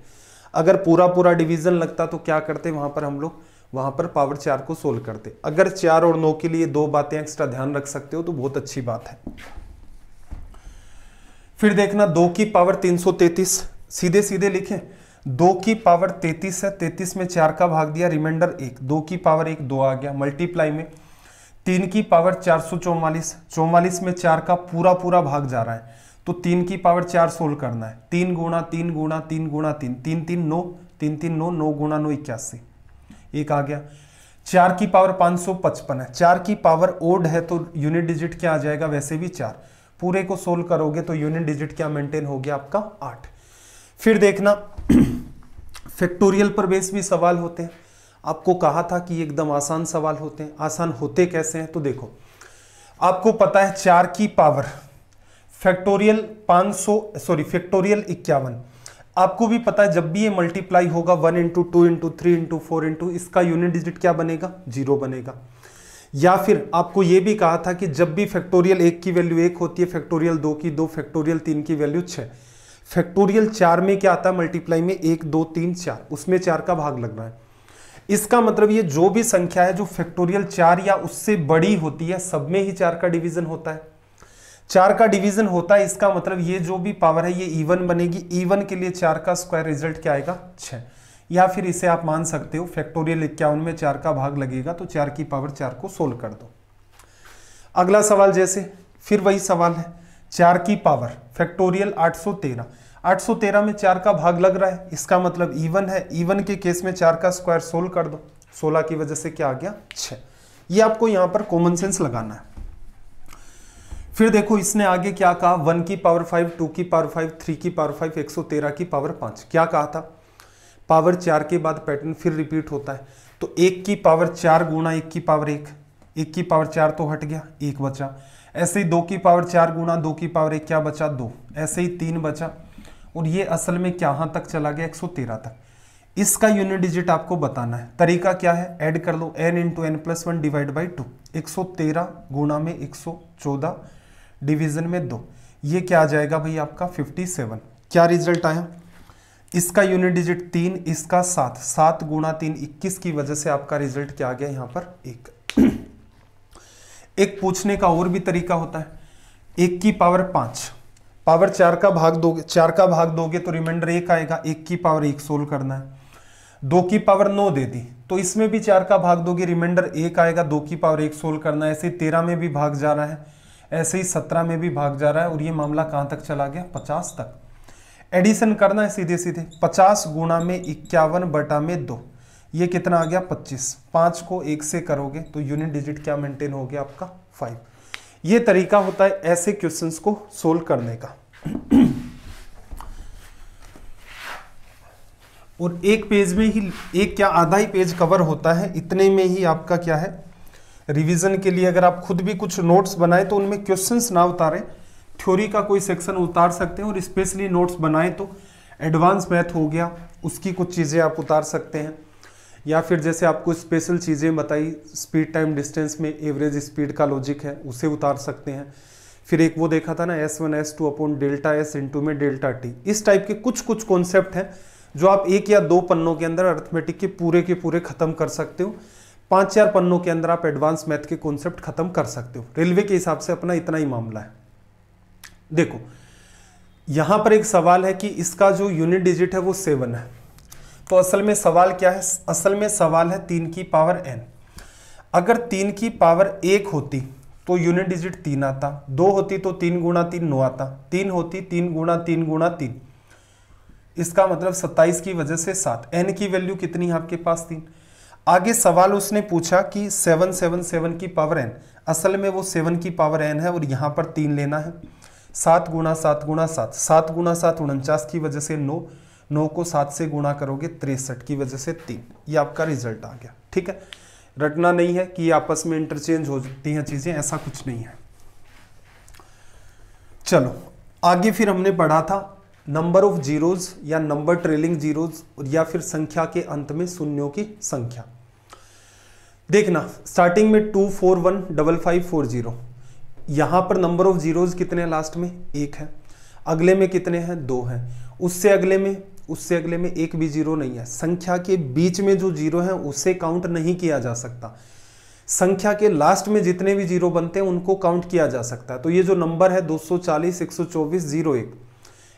अगर पूरा पूरा डिवीजन लगता तो क्या करते, वहां पर हम लोग वहां पर पावर 4 को सोल्व करते। अगर 4 और 9 के लिए 2 बातें एक्स्ट्रा ध्यान रख सकते हो तो बहुत अच्छी बात है। फिर देखना 2 की पावर 333, सीधे सीधे लिखें, 2 की पावर 33 है, 33 में 4 का भाग दिया, रिमाइंडर 1, 2 की पावर 1 2 आ गया, मल्टीप्लाई में 3 की पावर 444, 44 में 4 का पूरा पूरा भाग जा रहा है, तो 3 की पावर 4 सोल्व करना है, 3 गुणा 3 गुणा 3 गुणा 3, 3 3 9, 3 3 9, 9 गुणा 9 81, 1 आ गया। 4 की पावर 555 है, 4 की पावर ओड है तो यूनिट डिजिट क्या आ जाएगा, वैसे भी 4, पूरे को सोल्व करोगे तो यूनिट डिजिट क्या मेंटेन हो गया आपका 8। फिर देखना फैक्टोरियल पर बेस भी सवाल होते हैं, आपको कहा था कि एकदम आसान सवाल होते हैं। आसान होते कैसे हैं, तो देखो आपको पता है 4 की पावर फैक्टोरियल 51, आपको भी पता है जब भी ये मल्टीप्लाई होगा 1 इंटू 2 इंटू 3 इंटू 4 इंटू, इसका यूनिट डिजिट क्या बनेगा, 0 बनेगा। या फिर आपको ये भी कहा था कि जब भी फैक्टोरियल 1 की वैल्यू 1 होती है, फैक्टोरियल 2 की 2, फैक्टोरियल 3 की वैल्यू 6, फैक्टोरियल 4 में क्या आता है मल्टीप्लाई में 1 2 3 4, उसमें 4 का भाग लग रहा है। इसका मतलब ये जो भी संख्या है जो फैक्टोरियल 4 या उससे बड़ी होती है, सब में ही 4 का डिवीजन होता है। 4 का डिवीजन होता है, इसका मतलब ये जो भी पावर है ये इवन बनेगी। इवन के लिए 4 का स्क्वायर रिजल्ट क्या आएगा 6, या फिर इसे आप मान सकते हो फैक्टोरियल 51 में 4 का भाग लगेगा तो 4 की पावर 4 को सोल्व कर दो। अगला सवाल जैसे फिर वही सवाल है, 4 की पावर फैक्टोरियल 813, 813 में 4 का भाग लग रहा है, इसका मतलब इवन है। इवन के केस में 4 का स्क्वायर सोल्व कर दो, 16 की वजह से क्या आ गया 6। ये आपको यहां पर कॉमन सेंस लगाना है। फिर देखो इसने आगे क्या कहा, 1 की पावर 5, 2 की पावर 5, 3 की पावर 5, 113 की पावर 5। क्या कहा था, पावर 4 के बाद पैटर्न फिर रिपीट होता है, तो 1 की पावर 4 गुणा 1 की पावर 1, 1 की पावर 4 तो हट गया, 1 बचा। ऐसे ही 2 की पावर 4 गुणा 2 की पावर 1 क्या बचा 2, ऐसे ही 3 बचा, और ये असल में कहां तक चला गया 113 तक। इसका यूनिट डिजिट आपको बताना है। तरीका क्या है, ऐड कर लो, n into n plus 1 divide by 2, 113 गुणा में 114 डिवीजन में 2, ये क्या आ जाएगा भाई आपका 57। क्या रिजल्ट आया, इसका यूनिट डिजिट 3, इसका 7, 7 गुणा 3 21 की वजह से आपका रिजल्ट क्या आ गया यहां पर 1। एक पूछने का और भी तरीका होता है, 1 की पावर 5, पावर 4 का भाग दोगे, 4 का भाग दोगे तो रिमाइंडर 1 आएगा, 1 की पावर 1 सोल्व करना है। 2 की पावर 9 दे दी तो इसमें भी 4 का भाग दोगे, रिमाइंडर 1 आएगा, 2 की पावर 1 सोल्व करना है। ऐसे ही 13 में भी भाग जा रहा है, ऐसे ही 17 में भी भाग जा रहा है, और ये मामला कहां तक चला गया 50 तक। एडिशन करना है सीधे सीधे, 50 गुणा में 51 बटा में 2, ये कितना आ गया 25। 5 को 1 से करोगे तो यूनिट डिजिट क्या मेंटेन हो गया आपका 5। ये तरीका होता है ऐसे क्वेश्चंस को सोल्व करने का। और एक पेज में ही एक क्या आधा ही पेज कवर होता है, इतने में ही आपका क्या है रिवीजन के लिए अगर आप खुद भी कुछ नोट्स बनाए तो उनमें क्वेश्चंस ना उतारे, थ्योरी का कोई सेक्शन उतार सकते हैं, और स्पेशली नोट्स बनाए तो एडवांस मैथ हो गया उसकी कुछ चीज़ें आप उतार सकते हैं, या फिर जैसे आपको स्पेशल चीज़ें बताई स्पीड टाइम डिस्टेंस में एवरेज स्पीड का लॉजिक है उसे उतार सकते हैं। फिर एक वो देखा था ना S1 S2 upon delta S into में डेल्टा टी, इस टाइप के कुछ कुछ कॉन्सेप्ट हैं जो आप 1 या 2 पन्नों के अंदर अर्थमेटिक के पूरे खत्म कर सकते हो। 5-4 पन्नों के अंदर आप एडवांस मैथ के कॉन्सेप्ट खत्म कर सकते हो। रेलवे के हिसाब से अपना इतना ही मामला है। देखो यहां पर एक सवाल है कि इसका जो यूनिट डिजिट है वो 7 है, तो असल में सवाल क्या है, असल में सवाल है 3 की पावर n। अगर 3 की पावर 1 होती तो यूनिट डिजिट 3 आता, 2 होती तो 3 गुणा 3 9 आता, 3 होती 3 गुणा 3 गुणा 3 इसका मतलब 27 की वजह से 7। n की वैल्यू कितनी है आपके पास 3। आगे सवाल उसने पूछा कि 777 की पावर n, असल में वो 7 की पावर n है और यहाँ पर 3 लेना है। 7 गुणा 7 गुणा 7, 7 गुणा 7 49 की वजह से 9, 9 को 7 से गुणा करोगे 63 की वजह से 3। ये आपका रिजल्ट आ गया। ठीक है, रटना नहीं है कि आपस में इंटरचेंज होती हैं चीजें, ऐसा कुछ नहीं है। चलो आगे फिर हमने पढ़ा था नंबर ऑफ जीरोज या नंबर ट्रेलिंग जीरोज या फिर संख्या के अंत में शून्यों की संख्या। देखना स्टार्टिंग में 2 4 1 5 5 4 0, यहां पर नंबर ऑफ जीरोज कितने लास्ट में 1 है, अगले में कितने हैं 2 हैं, उससे अगले में एक भी जीरो नहीं है। संख्या के बीच में जो जीरो है उसे काउंट नहीं किया जा सकता। संख्या के लास्ट में जितने भी जीरो बनते हैं उनको काउंट किया जा सकता है। तो ये जो नंबर है 240 124 01,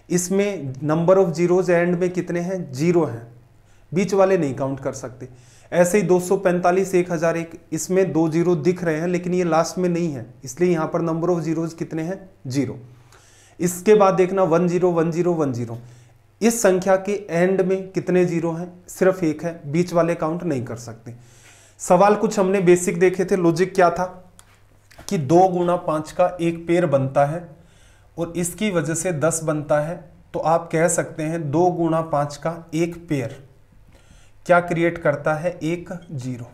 इसमें नंबर ऑफ जीरोज एंड में कितने हैं 0 हैं, बीच वाले नहीं काउंट कर सकते। ऐसे ही 245 1001, इसमें 2 जीरो दिख रहे हैं लेकिन ये लास्ट में नहीं है, इसलिए यहाँ पर नंबर ऑफ जीरोज कितने हैं 0। इसके बाद देखना 10 10 10 10, इस संख्या के एंड में कितने जीरो हैं, सिर्फ 1 है, बीच वाले काउंट नहीं कर सकते। सवाल कुछ हमने बेसिक देखे थे। लॉजिक क्या था कि 2 गुणा 5 का एक पेयर बनता है और इसकी वजह से 10 बनता है, तो आप कह सकते हैं 2 गुणा 5 का एक पेयर क्या क्रिएट करता है 1 0।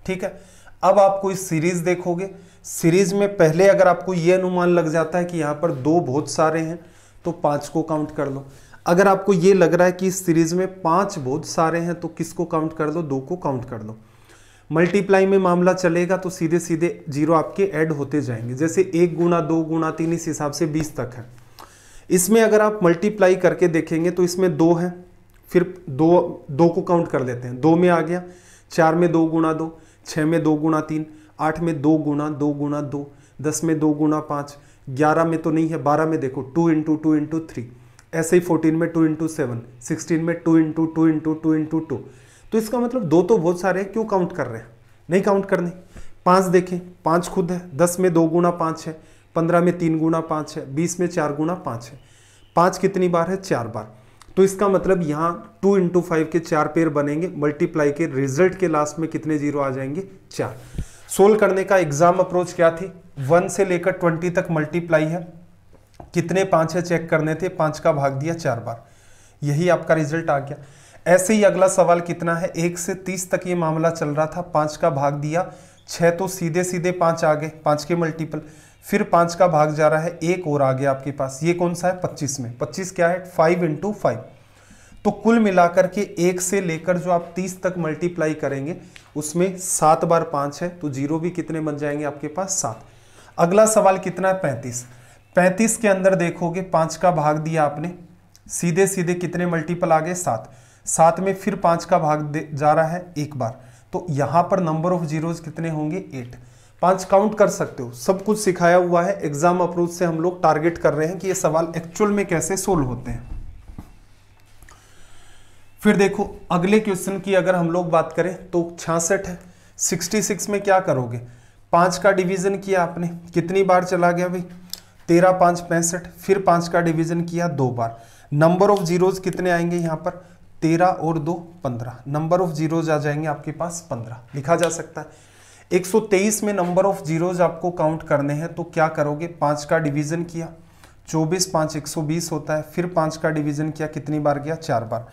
ठीक है, अब आप कोई सीरीज देखोगे, सीरीज में पहले अगर आपको यह अनुमान लग जाता है कि यहां पर 2 बहुत सारे हैं तो 5 को काउंट कर लो। अगर आपको ये लग रहा है कि इस सीरीज में 5 बहुत सारे हैं तो किसको काउंट कर लो 2 को काउंट कर लो। मल्टीप्लाई में मामला चलेगा तो सीधे सीधे जीरो आपके ऐड होते जाएंगे, जैसे 1 गुणा 2 गुणा 3 इस हिसाब से 20 तक है। इसमें अगर आप मल्टीप्लाई करके देखेंगे तो इसमें 2 है, फिर 2 को काउंट कर लेते हैं, 2 में आ गया, 4 में 2 गुणा 2, 6 में 2 गुणा 3, 8 में 2 गुणा 2 गुणा 2, 10 में 2 गुणा 5, 11 में तो नहीं है, 12 में देखो 2 इंटू 2 इंटू 3, ऐसे ही 14 में 2 इंटू 7, 16 में 2 इंटू 2 इंटू 2 इंटू 2। तो इसका मतलब 2 तो बहुत सारे हैं, क्यों काउंट कर रहे हैं, नहीं काउंट करने। 5 देखें, 5 खुद है, 10 में 2 गुणा 5 है, 15 में 3 गुणा 5 है, 20 में 4 गुणा 5 है। 5 कितनी बार है 4 बार, तो इसका मतलब यहाँ 2 इंटू 5 के 4 पेयर बनेंगे। मल्टीप्लाई के रिजल्ट के लास्ट में कितने जीरो आ जाएंगे 4। सोल्व करने का एग्जाम अप्रोच क्या थी, 1 से लेकर 20 तक मल्टीप्लाई है, कितने 5 है चेक करने थे, 5 का भाग दिया 4 बार, यही आपका रिजल्ट आ गया। ऐसे ही अगला सवाल कितना है, 1 से 30 तक ये मामला चल रहा था, 5 का भाग दिया 6, तो सीधे सीधे 5 आ गए, 5 के मल्टीपल, फिर 5 का भाग जा रहा है, एक और आ गया आपके पास, ये कौन सा है 25 में, 25 क्या है 5 इंटू 5। तो कुल मिलाकर के 1 से लेकर जो आप 30 तक मल्टीप्लाई करेंगे उसमें 7 बार 5 है, तो जीरो भी कितने बन जाएंगे आपके पास 7। अगला सवाल कितना है 35। 35 के अंदर देखोगे 5 का भाग दिया आपने, सीधे सीधे कितने मल्टीपल आ गए 7, 7 में फिर 5 का भाग जा रहा है एक बार, तो यहां पर नंबर ऑफ जीरोज कितने होंगे 8। 5 काउंट कर सकते हो, सब कुछ सिखाया हुआ है। एग्जाम अप्रोच से हम लोग टारगेट कर रहे हैं कि ये सवाल एक्चुअल में कैसे सोल्व होते हैं। फिर देखो अगले क्वेश्चन की अगर हम लोग बात करें तो 66 है, 66 में क्या करोगे, 5 का डिवीजन किया आपने, कितनी बार चला गया भाई 13 5 65, फिर 5 का डिवीजन किया 2 बार। नंबर ऑफ जीरोज कितने आएंगे यहाँ पर 13 और 2 15, नंबर ऑफ जीरोज आ जाएंगे आपके पास 15, लिखा जा सकता है। 123 में नंबर ऑफ जीरोज आपको काउंट करने हैं, तो क्या करोगे, 5 का डिवीजन किया, 24 5 120 होता है, फिर 5 का डिवीजन किया, कितनी बार गया 4 बार।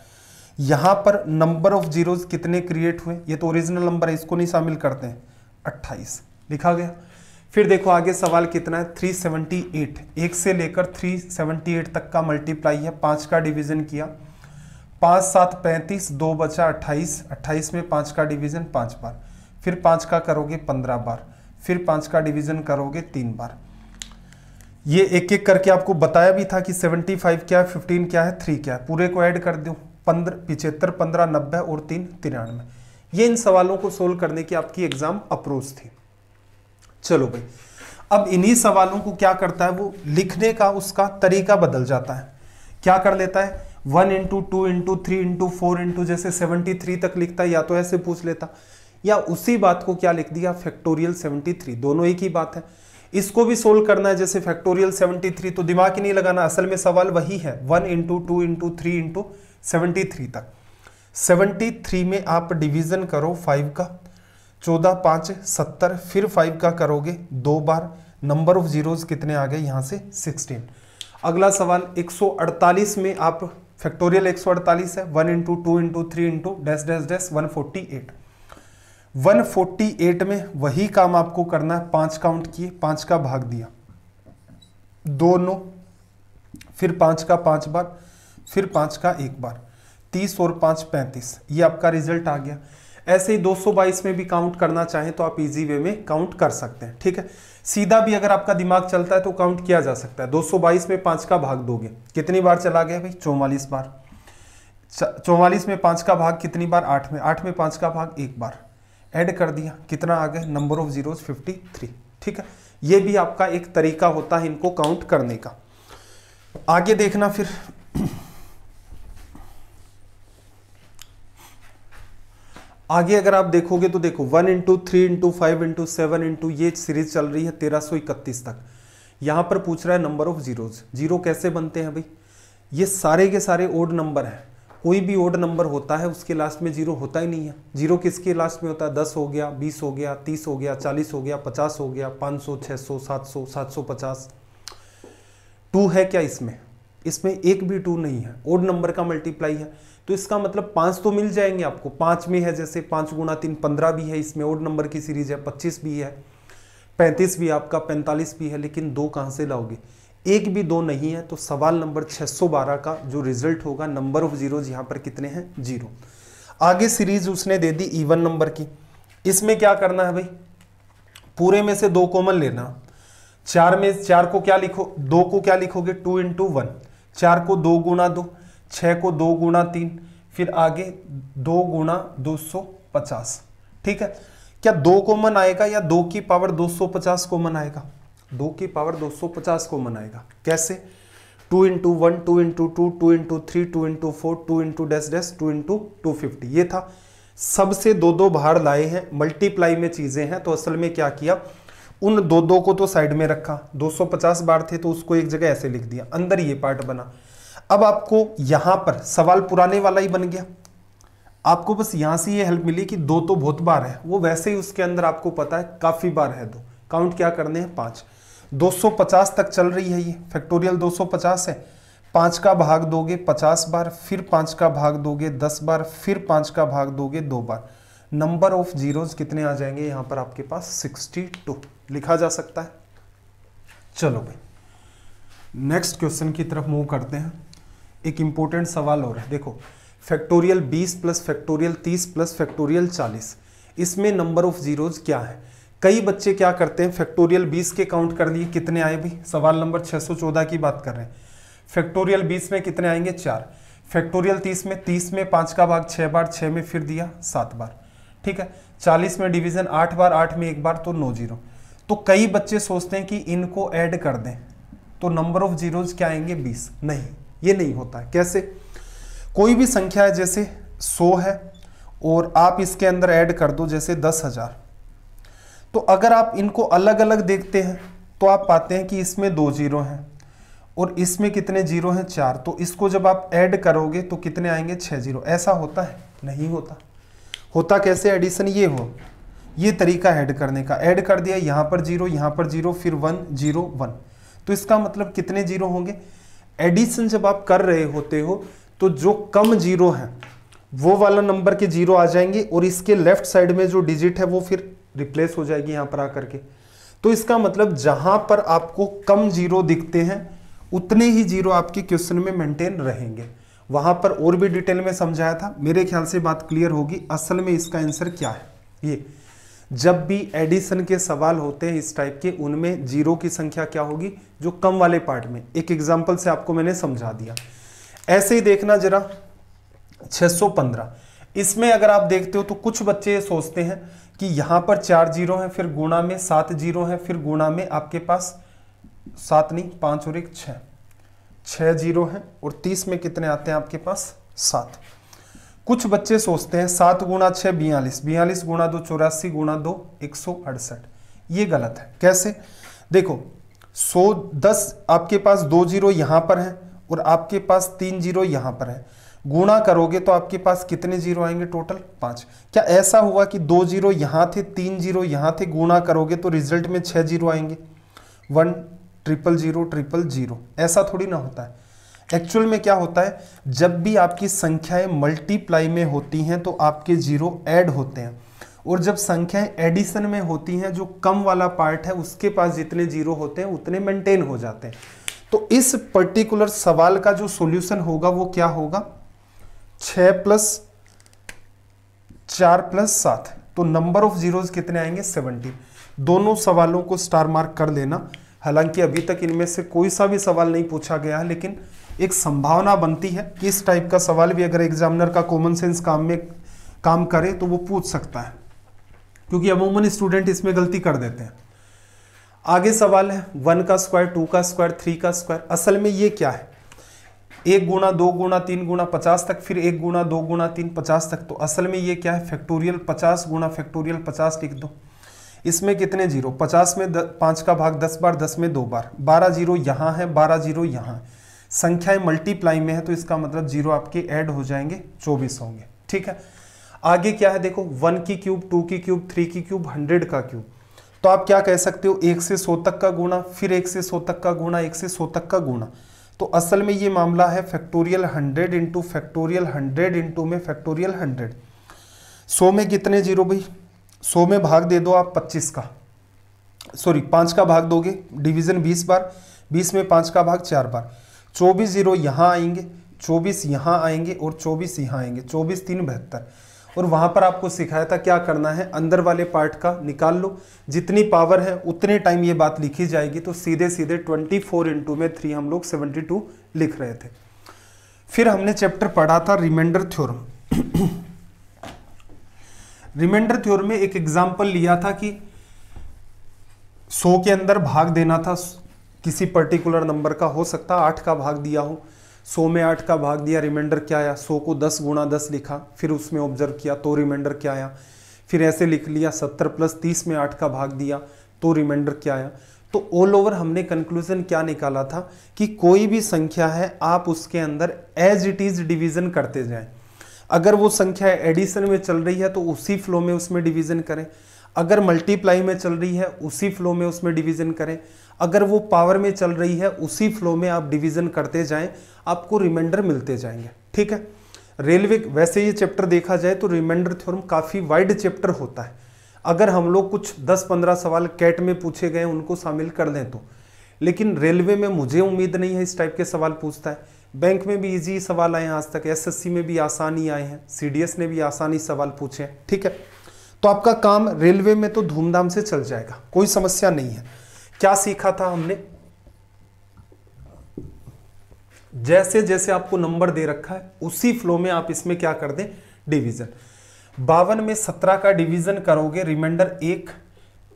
यहां पर नंबर ऑफ जीरोज कितने क्रिएट हुए, ये तो ओरिजिनल नंबर है, इसको नहीं शामिल करते हैं, 28 लिखा गया। फिर देखो आगे सवाल कितना है 378, 1 से लेकर 378 तक का मल्टीप्लाई है, 5 का डिवीजन किया, 5 7 35, 2 बचा 28, 28 में 5 का डिवीजन 5 बार, फिर 5 का करोगे 15 बार, फिर 5 का डिवीजन करोगे 3 बार। ये एक एक करके आपको बताया भी था कि 75 क्या है, 15 क्या है, 3 क्या है, पूरे को ऐड कर दो, 75 15 90 और 3 93। ये इन सवालों को सोल्व करने की आपकी एग्जाम अप्रोच थी। चलो भाई, अब इन्हीं सवालों को क्या करता है वो, लिखने का उसका तरीका बदल जाता है। क्या कर लेता है 1 इंटू 2 इंटू 3 इंटू 4 इंटू, जैसे 73 तक लिखता है, या तो ऐसे पूछ लेता, या उसी बात को क्या लिख दिया फैक्टोरियल 73, दोनों एक ही बात है। इसको भी सोल्व करना है जैसे फैक्टोरियल 73, तो दिमाग ही नहीं लगाना, असल में सवाल वही है 1 इंटू 2 इंटू 3 इंटू 73 तक। 73 में आप डिवीजन करो 5 का, 14 5 70, फिर 5 का करोगे 2 बार, नंबर ऑफ जीरोज कितने आ गए यहाँ से 16। अगला सवाल 148 में आप फैक्टोरियल 148 है 1 into 2 into 3 into dash dash dash 148। 148 में वही काम आपको करना है, 5 काउंट किए, 5 का भाग दिया, 2 9, फिर 5 का 5 बार, फिर 5 का 1 बार, 30 और 5 35, ये आपका रिजल्ट आ गया। ऐसे ही 222 में भी काउंट करना चाहें तो आप इजी वे में काउंट कर सकते हैं, ठीक है। सीधा भी अगर आपका दिमाग चलता है तो काउंट किया जा सकता है। 222 में 5 का भाग दोगे, कितनी बार चला गया भाई 44 बार। 44 में 5 का भाग कितनी बार 8 में, 8 में 5 का भाग 1 बार, ऐड कर दिया, कितना आ गया नंबर ऑफ जीरोज 53, ठीक है। ये भी आपका एक तरीका होता है इनको काउंट करने का। आगे देखना फिर आगे अगर आप देखोगे तो देखो 1 इंटू 3 इंटू 5 इंटू 7 इंटू, ये सीरीज चल रही है 1331 तक। यहां पर पूछ रहा है नंबर ऑफ जीरोज। जीरो कैसे बनते हैं भाई, ये सारे के सारे ओड नंबर हैं। कोई भी ओड नंबर होता है उसके लास्ट में जीरो होता ही नहीं है। जीरो किसके लास्ट में होता है, 10 हो गया, 20 हो गया, 30 हो गया, 40 हो गया, 50 हो गया, 500 600 700 750। 2 है क्या इसमें, इसमें एक भी 2 नहीं है, ओड नंबर का मल्टीप्लाई है। तो इसका मतलब 5 तो मिल जाएंगे आपको। 5 में है जैसे 5 गुणा 3 15 भी है, इसमें ओड नंबर की सीरीज है, 25 भी है, 35 भी आपका, 45 भी है, लेकिन 2 कहां से लाओगे, एक भी 2 नहीं है। तो सवाल नंबर 612 का जो रिजल्ट होगा, नंबर ऑफ जीरोज यहाँ पर कितने हैं 0। आगे सीरीज उसने दे दी इवन नंबर की। इसमें क्या करना है भाई, पूरे में से 2 कॉमन लेना। 4 में 4 को क्या लिखो, 2 को क्या लिखोगे 2 इंटू 1, 4 को 2 गुणा 2, 6 को 2 गुणा 3, फिर आगे 2 गुणा 250, ठीक है। क्या 2 कॉमन आएगा या 2 की पावर 250 कॉमन आएगा, 2 की पावर 250 कॉमन आएगा। कैसे, 2 into 1, 2 into 2, 2 into 3, 2 into 4, 2 into dash dash 2 into 250, ये था। सबसे 2 बाहर लाए हैं, मल्टीप्लाई में चीजें हैं, तो असल में क्या किया, उन 2 को तो साइड में रखा, 250 बार थे तो उसको एक जगह ऐसे लिख दिया, अंदर ये पार्ट बना। अब आपको यहां पर सवाल पुराने वाला ही बन गया। आपको बस यहां से ये हेल्प मिली कि 2 तो बहुत बार है, वो वैसे ही उसके अंदर आपको पता है काफी बार है 2। काउंट क्या करने हैं 5, 250 तक चल रही है ये फैक्टोरियल 250 है। 5 का भाग दोगे 50 बार, फिर 5 का भाग दोगे 10 बार, फिर 5 का भाग दोगे 2 बार। नंबर ऑफ जीरोज कितने आ जाएंगे यहां पर आपके पास 62 लिखा जा सकता है। चलो भाई नेक्स्ट क्वेश्चन की तरफ मूव करते हैं। एक इंपॉर्टेंट सवाल और है, देखो factorial 20 plus factorial 30 plus factorial 40, इसमें नंबर ऑफ जीरोज क्या है। कई बच्चे क्या करते हैं, फैक्टोरियल 20 के काउंट कर लिए, कितने आए भाई, सवाल नंबर 614 की बात कर रहे हैं। फैक्टोरियल 20 में कितने आएंगे 4, फैक्टोरियल 30 में 5 का भाग 6 बार, 6 में फिर दिया 7 बार, ठीक है। 40 में डिवीजन 8 बार, 8 में 1 बार, तो 9 जीरो। तो कई बच्चे सोचते हैं कि इनको ऐड कर दें तो नंबर ऑफ जीरोज क्या आएंगे 20, नहीं ये नहीं होता है। कैसे, कोई भी संख्या है जैसे 100 है और आप इसके अंदर ऐड कर दो जैसे 10,000, तो अगर आप इनको अलग अलग देखते हैं तो आप पाते हैं कि इसमें 2 जीरो हैं और इसमें कितने जीरो हैं 4, तो इसको जब आप ऐड करोगे तो कितने आएंगे 6 जीरो। ऐसा होता है, नहीं होता। होता कैसे, एडिशन ये हो, ये तरीका ऐड करने का, ऐड कर दिया, यहां पर जीरो, यहां पर जीरो, फिर 1 0 1, तो इसका मतलब कितने जीरो होंगे। एडिशन जब आप कर रहे होते हो तो जो कम जीरो है वो वाला नंबर के जीरो आ जाएंगे और इसके लेफ्ट साइड में जो डिजिट है वो फिर रिप्लेस हो जाएगी यहां पर आकर के। तो इसका मतलब जहां पर आपको कम जीरो दिखते हैं उतने ही जीरो आपके क्वेश्चन में मेंटेन रहेंगे। वहां पर और भी डिटेल में समझाया था, मेरे ख्याल से बात क्लियर होगी। असल में इसका आंसर क्या है, ये जब भी एडिशन के सवाल होते हैं इस टाइप के, उनमें जीरो की संख्या क्या होगी, जो कम वाले पार्ट में। एक एग्जांपल से आपको मैंने समझा दिया। ऐसे ही देखना जरा 615, इसमें अगर आप देखते हो तो कुछ बच्चे सोचते हैं कि यहां पर 4 जीरो हैं, फिर गुणा में 7 जीरो हैं, फिर गुणा में आपके पास 7 नहीं 5 और 1 6 जीरो हैं, और 30 में कितने आते हैं आपके पास 7। कुछ बच्चे सोचते हैं 7 गुणा 6 42, 42 गुणा 2 84, गुणा 2 168। ये गलत है। कैसे, देखो 110 आपके पास 2 जीरो यहां पर है और आपके पास 3 जीरो यहां पर है, गुणा करोगे तो आपके पास कितने जीरो आएंगे टोटल 5। क्या ऐसा हुआ कि 2 जीरो यहां थे 3 जीरो यहां थे, गुणा करोगे तो रिजल्ट में 6 जीरो आएंगे, 1 ट्रिपल जीरो ट्रिपल जीरो, ऐसा थोड़ी ना होता है। एक्चुअल में क्या होता है, जब भी आपकी संख्याएं मल्टीप्लाई में होती हैं तो आपके जीरो ऐड होते हैं, और जब संख्याएं एडिशन में होती हैं जो कम वाला पार्ट है उसके पास जितने जीरो होते हैं उतने मेंटेन हो जाते हैं। तो इस पर्टिकुलर सवाल का जो सॉल्यूशन होगा वो क्या होगा, 6 + 4 + 7, तो नंबर ऑफ जीरोस कितने आएंगे 17। दोनों सवालों को स्टार मार्क कर लेना। हालांकि अभी तक इनमें से कोई सा भी सवाल नहीं पूछा गया है, लेकिन एक संभावना बनती है कि इस टाइप का सवाल भी अगर एग्जामिनर का कॉमन सेंस काम करे तो वो पूछ सकता है, क्योंकि अमूमन स्टूडेंट इसमें गलती कर देते हैं। आगे सवाल है 1 का स्क्वायर, 2 का स्क्वायर, 3 का स्क्वायर। असल में ये क्या है, 1 गुणा 2 गुणा 3 गुणा 50 तक, फिर 1 गुणा 2 गुणा 3 50 तक। तो असल में ये क्या है, फैक्टोरियल 50 गुणा फैक्टोरियल 50 लिख दो। इसमें कितने जीरो, 50 में 5 का भाग 10 बार, 10 में 2 बार, 12 जीरो यहाँ है, 12 जीरो यहाँ है। संख्याएं मल्टीप्लाई में है तो इसका मतलब जीरो आपके ऐड हो जाएंगे, 24 होंगे। ठीक है, आगे क्या है देखो, 1 की क्यूब, 2 की क्यूब, 3 की क्यूब, 100 का क्यूब। तो आप क्या कह सकते हो, 1 से 100 तक का गुणा, फिर 1 से 100 तक का गुणा, 1 से 100 तक का गुणा। तो असल में ये मामला है फैक्टोरियल 100 इंटू फैक्टोरियल 100 इंटू में फैक्टोरियल 100। 100 में कितने जीरो भाई, 100 में भाग दे दो आप 25 का, सॉरी 5 का भाग दोगे, डिवीजन 20 बार, 20 में 5 का भाग 4 बार, 24 जीरो यहाँ आएंगे, 24 यहाँ आएंगे और 24 यहाँ आएंगे, 24 3 72। और वहां पर आपको सिखाया था क्या करना है, अंदर वाले पार्ट का निकाल लो, जितनी पावर है उतने टाइम ये बात लिखी जाएगी। तो सीधे सीधे 24 इंटू में 3 हम लोग 72 लिख रहे थे। फिर हमने चैप्टर पढ़ा था रिमाइंडर थ्योरम। रिमाइंडर थ्योरम में एक एग्जाम्पल लिया था कि 100 के अंदर भाग देना था किसी पर्टिकुलर नंबर का, हो सकता 8 का भाग दिया हो, 100 में 8 का भाग दिया, रिमाइंडर क्या आया, 100 को 10 गुणा 10 लिखा, फिर उसमें ऑब्जर्व किया तो रिमाइंडर क्या आया, फिर ऐसे लिख लिया 70 + 30 में 8 का भाग दिया तो रिमाइंडर क्या आया। तो ऑल ओवर हमने कंक्लूजन क्या निकाला था कि कोई भी संख्या है आप उसके अंदर एज इट इज डिवीजन करते जाएं। अगर वो संख्या एडिशन में चल रही है तो उसी फ्लो में उसमें डिवीजन करें, अगर मल्टीप्लाई में चल रही है उसी फ्लो में उसमें डिवीजन करें, अगर वो पावर में चल रही है उसी फ्लो में आप डिवीजन करते जाएं, आपको रिमाइंडर मिलते जाएंगे। ठीक है, रेलवे वैसे ये चैप्टर देखा जाए तो रिमाइंडर थ्योरम काफ़ी वाइड चैप्टर होता है। अगर हम लोग कुछ 10-15 सवाल कैट में पूछे गए उनको शामिल कर लें तो, लेकिन रेलवे में मुझे उम्मीद नहीं है इस टाइप के सवाल पूछता है। बैंक में भी इजी सवाल आए हैं आज तक, एसएससी में भी आसानी आए हैं, सीडीएस ने भी आसानी सवाल पूछे हैं। ठीक है, तो आपका काम रेलवे में तो धूमधाम से चल जाएगा, कोई समस्या नहीं है। क्या सीखा था हमने, जैसे जैसे आपको नंबर दे रखा है उसी फ्लो में आप इसमें क्या कर दें, डिवीजन। 52 में 17 का डिवीजन करोगे, रिमाइंडर 1,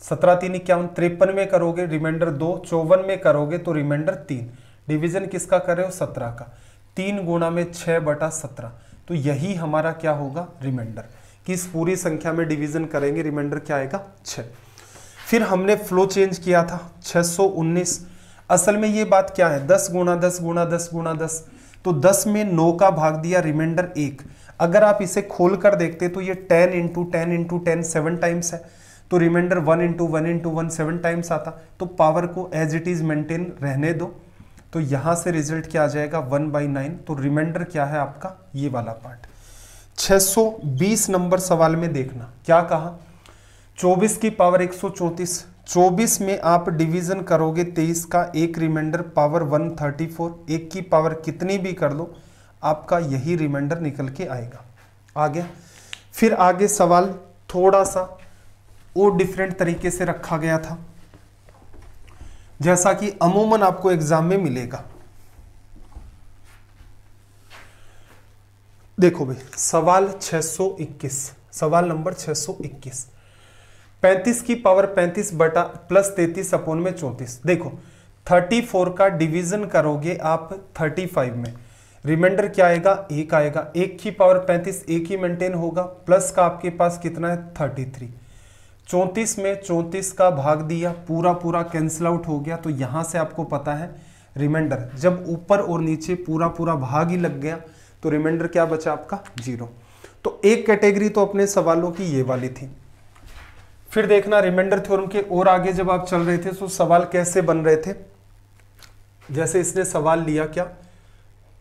17 3 51, 53 में करोगे रिमाइंडर 2, 54 में करोगे तो रिमाइंडर 3। डिवीजन किसका कर रहे हो, 17 का, 3 गुणा में 6/17। तो यही हमारा क्या होगा, रिमाइंडर, कि इस पूरी संख्या में डिवीजन करेंगे, रिमाइंडर क्या आएगा 6। फिर हमने फ्लो चेंज किया था 619। असल में ये बात क्या है, 10 गुणा 10 गुणा 10 गुणा 10, तो 10 में 9 का भाग दिया, रिमाइंडर 1। अगर आप इसे खोल कर देखते तो ये 10 इंटू 10 इंटू 10 7 टाइम्स है, तो रिमाइंडर 1 इंटू 1 इंटू 1 7 टाइम्स आता। तो पावर को एज इट इज मेंटेन रहने दो, तो यहां से रिजल्ट क्या आ जाएगा 1/9। तो रिमाइंडर क्या है आपका, ये वाला पार्ट। 620 नंबर सवाल में देखना क्या कहा, 24 की पावर 134, 24 में आप डिवीजन करोगे 23 का, एक रिमाइंडर पावर 134, एक की पावर कितनी भी कर लो आपका यही रिमाइंडर निकल के आएगा। आगे फिर आगे सवाल थोड़ा सा और डिफरेंट तरीके से रखा गया था, जैसा कि अमूमन आपको एग्जाम में मिलेगा। देखो भाई सवाल 621, सवाल नंबर 621, 35 की पावर 35 बटा प्लस 33 अपोन में 34। देखो 34 का डिवीजन करोगे आप 35 में, रिमाइंडर क्या आएगा, 1 आएगा। 1 की पावर 35, 1 ही मेंटेन होगा, प्लस का आपके पास कितना है 33। 34 में 34 का भाग दिया, पूरा पूरा कैंसिल आउट हो गया, तो यहां से आपको पता है रिमाइंडर जब ऊपर और नीचे पूरा पूरा भाग ही लग गया तो रिमाइंडर क्या बचा आपका 0। तो एक कैटेगरी तो अपने सवालों की ये वाली थी। फिर देखना रिमाइंडर थ्योरम के और आगे जब आप चल रहे थे तो सवाल कैसे बन रहे थे। जैसे इसने सवाल लिया क्या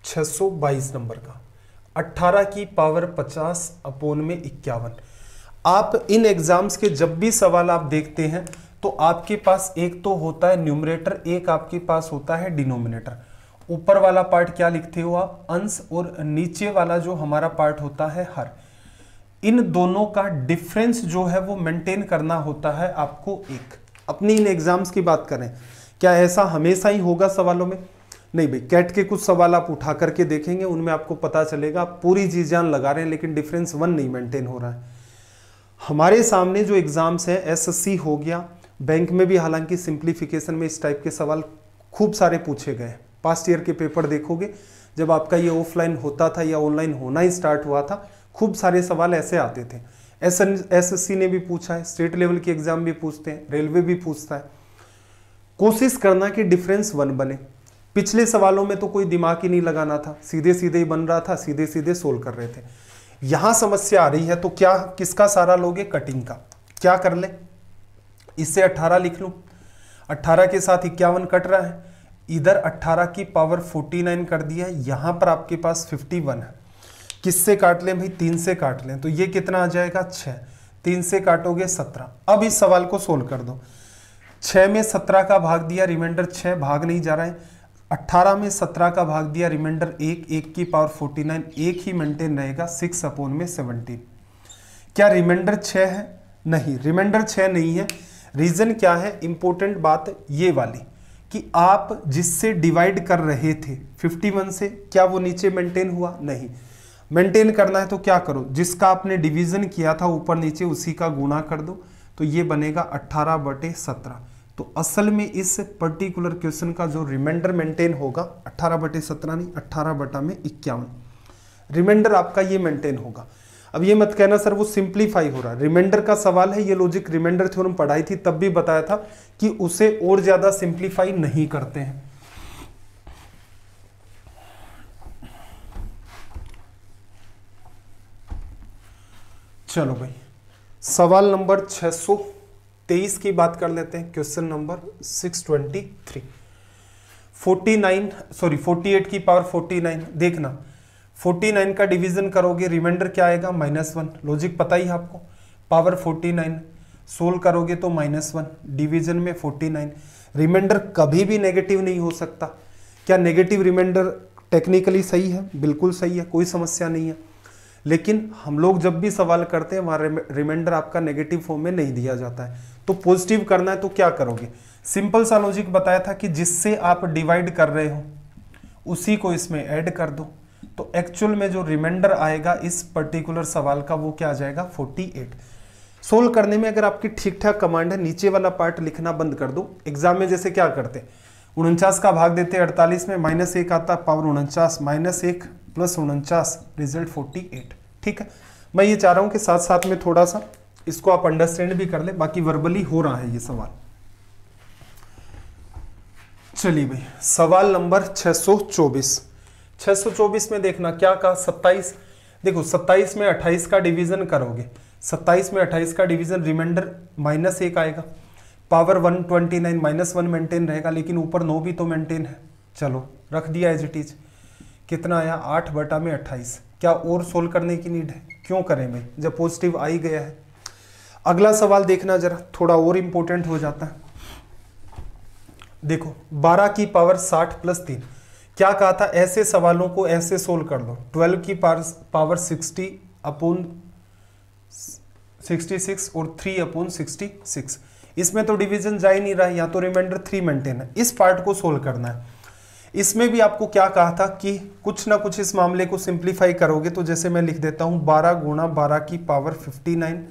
622 नंबर का, 18 की पावर 50 अपोन में 51। आप इन एग्जाम्स के जब भी सवाल आप देखते हैं तो आपके पास एक तो होता है न्यूमरेटर, एक आपके पास होता है डिनोमिनेटर। ऊपर वाला पार्ट क्या लिखते हो आप अंश, और नीचे वाला जो हमारा पार्ट होता है हर। इन दोनों का डिफरेंस जो है वो मेंटेन करना होता है आपको एक। अपनी इन एग्जाम्स की बात करें, क्या ऐसा हमेशा ही होगा सवालों में? नहीं भाई, कैट के कुछ सवाल आप उठा करके देखेंगे, उनमें आपको पता चलेगा आप पूरी जी जान लगा रहे हैं लेकिन डिफरेंस 1 नहीं मेंटेन हो रहा है। हमारे सामने जो एग्जाम्स है एसएससी हो गया, बैंक में भी हालांकि सिंप्लीफिकेशन में इस टाइप के सवाल खूब सारे पूछे गए। पास्ट ईयर के पेपर देखोगे, जब आपका ये ऑफलाइन होता था या ऑनलाइन होना ही स्टार्ट हुआ था, खूब सारे सवाल ऐसे आते थे। एसएससी ने भी पूछा है, स्टेट लेवल के एग्जाम भी पूछते हैं, रेलवे भी पूछता है। कोशिश करना कि डिफरेंस 1 बने। पिछले सवालों में तो कोई दिमाग ही नहीं लगाना था, सीधे सीधे ही बन रहा था, सीधे सीधे सोल्व कर रहे थे। यहां समस्या आ रही है तो क्या किसका सारा लोगे? कटिंग का। क्या कर ले, इससे 18 लिख लूं, 18 के साथ 51 कट रहा है, इधर 18 की पावर 49 कर दिया, यहां पर आपके पास 51 है। किससे काट लें भाई? 3 से काट लें, तो ये कितना आ जाएगा 6, 3 से काटोगे 17। अब इस सवाल को सोल्व कर दो। 6 में 17 का भाग दिया, रिमाइंडर 6 भाग नहीं जा रहा है। 18 में 17 का भाग दिया, रिमाइंडर 1, 1 की पावर 49, 1 ही मेंटेन रहेगा 6 अपोन में 17। क्या रिमाइंडर 6 है? नहीं, रिमाइंडर 6 नहीं है। रीजन क्या है? इंपॉर्टेंट बात ये वाली कि आप जिससे डिवाइड कर रहे थे 51 से, क्या वो नीचे मेंटेन हुआ? नहीं। मेंटेन करना है तो क्या करो, जिसका आपने डिवीजन किया था ऊपर नीचे उसी का गुणा कर दो, तो ये बनेगा 18/17। तो असल में इस पर्टिकुलर क्वेश्चन का जो रिमाइंडर मेंटेन होगा 18/17 नहीं, 18/51 रिमाइंडर आपका ये मेंटेन होगा। अब ये मत कहना सर वो सिंप्लीफाई हो रहा है, रिमाइंडर का सवाल है, ये लॉजिक रिमाइंडर थ्योरम पढ़ाई थी तब भी बताया था कि उसे और ज्यादा सिंप्लीफाई नहीं करते हैं। चलो भाई, सवाल नंबर 623 की बात कर लेते हैं। क्वेश्चन नंबर 623, 48 की पावर 49। देखना 49 का डिवीजन करोगे, रिमाइंडर क्या आएगा? -1। लॉजिक पता ही है आपको, पावर 49 सोल्व करोगे तो -1, डिवीजन में 49। रिमाइंडर कभी भी नेगेटिव नहीं हो सकता। क्या नेगेटिव रिमाइंडर टेक्निकली सही है? बिल्कुल सही है, कोई समस्या नहीं है। लेकिन हम लोग जब भी सवाल करते हैं वहाँ रिमाइंडर आपका नेगेटिव फॉर्म में नहीं दिया जाता है। तो पॉजिटिव करना है तो क्या करोगे? सिंपल सा लॉजिक बताया था कि जिससे आप डिवाइड कर रहे हो उसी को इसमें ऐड कर दो, तो एक्चुअल में जो रिमाइंडर आएगा इस पर्टिकुलर सवाल का वो क्या आ जाएगा? 48। सोल्व करने में अगर आपकी ठीक ठाक कमांड है, नीचे वाला पार्ट लिखना बंद कर दो। एग्जाम में जैसे क्या करते हैं, 49 का भाग देते 48 में, -1 आता पावर 49, -1 + 49 रिजल्ट 48। ठीक है, मैं ये चाह रहा हूं कि साथ साथ में थोड़ा सा इसको आप अंडरस्टैंड भी कर ले, बाकी वर्बली हो रहा है ये सवाल। चलिए भाई, सवाल नंबर 624 में देखना क्या कहा, 27। देखो 27 में 28 का डिवीजन करोगे, 27 में 28 का डिवीजन, रिमाइंडर -1 आएगा, पावर 129, -1 मेंटेन रहेगा, लेकिन ऊपर 9 भी तो मेंटेन है। चलो रख दिया एज इट इज। कितना आया? 8/28। क्या और सोल्व करने की नीड है? क्यों करें भाई, जब पॉजिटिव आ ही गया है। अगला सवाल देखना जरा, थोड़ा और इंपॉर्टेंट हो जाता है। देखो 12 की पावर 60 + 3। क्या कहा था? ऐसे सवालों को ऐसे सोल्व कर लो। 12 की पावर 60/66 और 3/66। इसमें तो डिवीजन जा ही नहीं रहा है, या तो रिमाइंडर 3 मेंटेन है। इस पार्ट को सोल्व करना है। इसमें भी आपको क्या कहा था कि कुछ ना कुछ इस मामले को सिंप्लीफाई करोगे, तो जैसे मैं लिख देता हूं 12 × 12 की पावर 59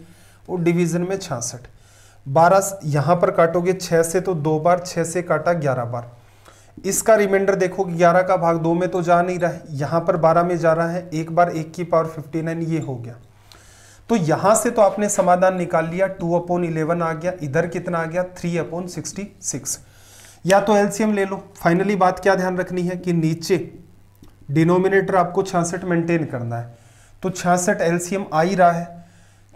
और डिवीजन में 66। 12 यहां पर काटोगे 6 से तो 2 बार, 6 से काटा 11 बार। इसका रिमाइंडर देखो 11 का भाग 2 में तो जा नहीं रहा है, यहां पर 12 में जा रहा है, एक बार 1 की पावर 59 ये हो गया। तो यहां से तो आपने समाधान निकाल लिया, 2/11 आ गया, इधर कितना आ गया 3/66। या तो एलसीएम ले लो। फाइनली बात क्या ध्यान रखनी है कि नीचे डिनोमिनेटर आपको 66 मेंटेन करना है, तो 66 एलसीएम आ ही रहा है,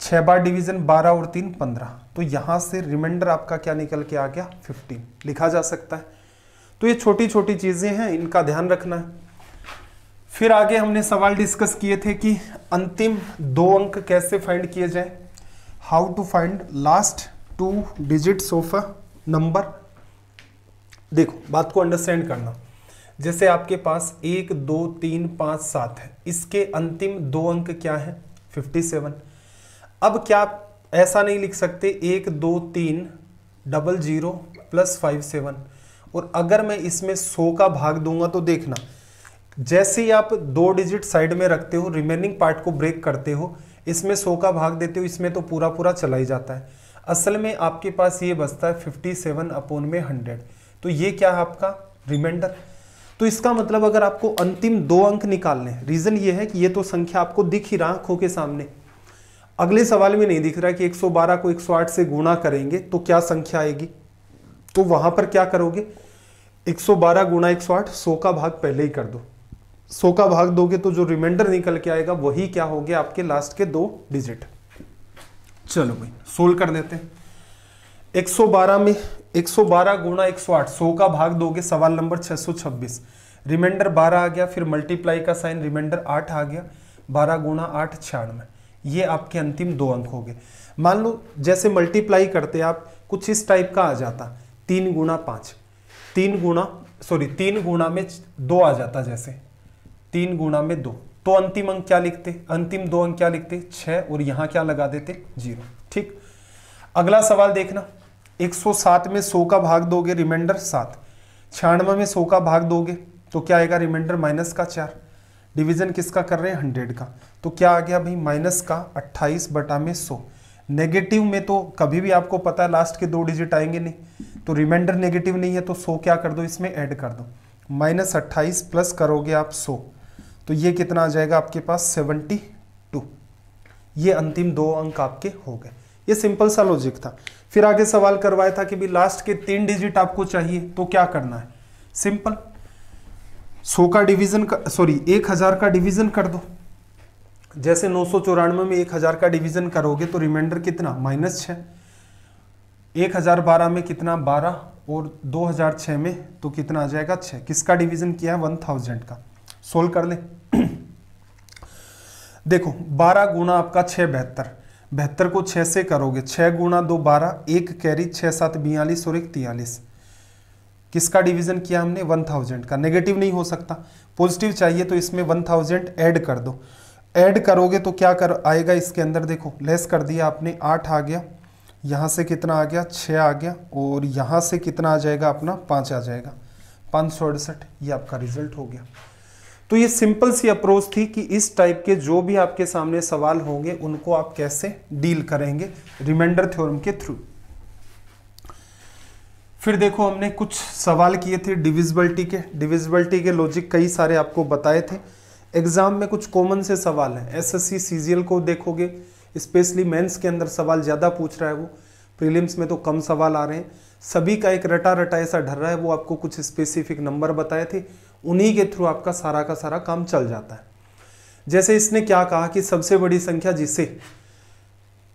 6 बार डिवीजन 12 और 3 15, तो यहां से रिमाइंडर आपका क्या निकल के आ गया 15 लिखा जा सकता है। तो ये छोटी छोटी चीजें हैं, इनका ध्यान रखना है। फिर आगे हमने सवाल डिस्कस किए थे कि अंतिम 2 अंक कैसे फाइंड किए जाए, how to find last 2 digits of a number. देखो बात को अंडरस्टैंड करना, जैसे आपके पास 1 2 3 5 7 है, इसके अंतिम 2 अंक क्या है 57। अब क्या ऐसा नहीं लिख सकते 1 2 3 00 + 57, और अगर मैं इसमें 100 का भाग दूंगा तो देखना जैसे ही आप 2 डिजिट साइड में रखते हो, रिमेनिंग पार्ट को ब्रेक करते हो, इसमें 100 का भाग देते हो, इसमें तो पूरा पूरा चला ही जाता है। असल में आपके पास ये बचता है 57/100, तो ये क्या है आपका रिमाइंडर। तो इसका मतलब अगर आपको अंतिम 2 अंक निकालने, रीजन ये है कि ये तो संख्या आपको दिख ही रहा आंखों के सामने, अगले सवाल में नहीं दिख रहा कि 112 को 108 से गुणा करेंगे तो क्या संख्या आएगी, तो वहां पर क्या करोगे 112 × 108, 100 का भाग पहले ही कर दो, 100 का भाग दोगे तो जो रिमाइंडर निकल के आएगा वही क्या हो गया आपके लास्ट के 2 डिजिट। चलो भाई सोल्व कर देते हैं। 112 में 112 × 108, 100 का भाग दोगे, सवाल नंबर 626, रिमाइंडर 12 आ गया, फिर मल्टीप्लाई का साइन, रिमाइंडर 8 आ गया, 12 × 8 96, ये आपके अंतिम 2 अंक हो गए। मान लो जैसे मल्टीप्लाई करते आप कुछ इस टाइप का आ जाता 3 × 5, 3 गुणा में 2 आ जाता, जैसे 3 गुणा में 2, तो अंतिम अंक क्या लिखते, अंतिम 2 अंक क्या लिखते 6, और यहां क्या लगा देते 0। ठीक, अगला सवाल देखना, 107 में 100 का भाग दोगे, रिमाइंडर 7, 96 में 100 का भाग दोगे तो क्या आएगा रिमाइंडर -4, डिवीजन किसका कर रहे हैं 100 का, तो क्या आ गया भाई -28/100। नेगेटिव में तो कभी भी आपको पता है लास्ट के 2 डिजिट आएंगे नहीं, तो रिमाइंडर नेगेटिव नहीं है तो 100 क्या कर दो इसमें ऐड कर दो, -28 प्लस करोगे आप 100, तो ये कितना आ जाएगा आपके पास 72। ये अंतिम 2 अंक आपके हो गए। ये सिंपल सा लॉजिक था। फिर आगे सवाल करवाया था कि भी लास्ट के 3 डिजिट आपको चाहिए तो क्या करना है, सिंपल 100 का डिवीजन 1000 का डिवीजन कर दो। जैसे 994 में 1000 का डिवीजन करोगे तो रिमाइंडर कितना -6, 1012 में कितना 12, और 2006 में तो कितना आ जाएगा 6। किसका डिवीजन किया है 1000 का, सोल्व कर ले। देखो 12 गुना आपका 6 72 को 6 से करोगे, 6 गुना 2 12, 1 कैरी 6 7 42 और 1 43। किसका डिवीजन किया हमने 1000 का, नेगेटिव नहीं हो सकता, पॉजिटिव चाहिए तो इसमें 1000 ऐड कर दो। ऐड करोगे तो क्या कर आएगा इसके अंदर, देखो लेस कर दिया आपने 8 आ गया, यहाँ से कितना आ गया 6 आ गया, और यहाँ से कितना आ जाएगा अपना 5 आ जाएगा, 568। ये आपका रिजल्ट हो गया। तो ये सिंपल सी अप्रोच थी कि इस टाइप के जो भी आपके सामने सवाल होंगे उनको आप कैसे डील करेंगे रिमाइंडर थ्योरम के थ्रू। फिर देखो हमने कुछ सवाल किए थे डिविजिबिलिटी के लॉजिक कई सारे आपको बताए थे। एग्जाम में कुछ कॉमन से सवाल हैं, एसएससी सीजीएल को देखोगे स्पेशली मेंस के अंदर सवाल ज़्यादा पूछ रहा है, वो प्रीलिम्स में तो कम सवाल आ रहे हैं। सभी का एक रटा रटा ऐसा ढर रहा है, वो आपको कुछ स्पेसिफिक नंबर बताए थे, उन्हीं के थ्रू आपका सारा का सारा काम चल जाता है। जैसे इसने क्या कहा कि सबसे बड़ी संख्या जिसे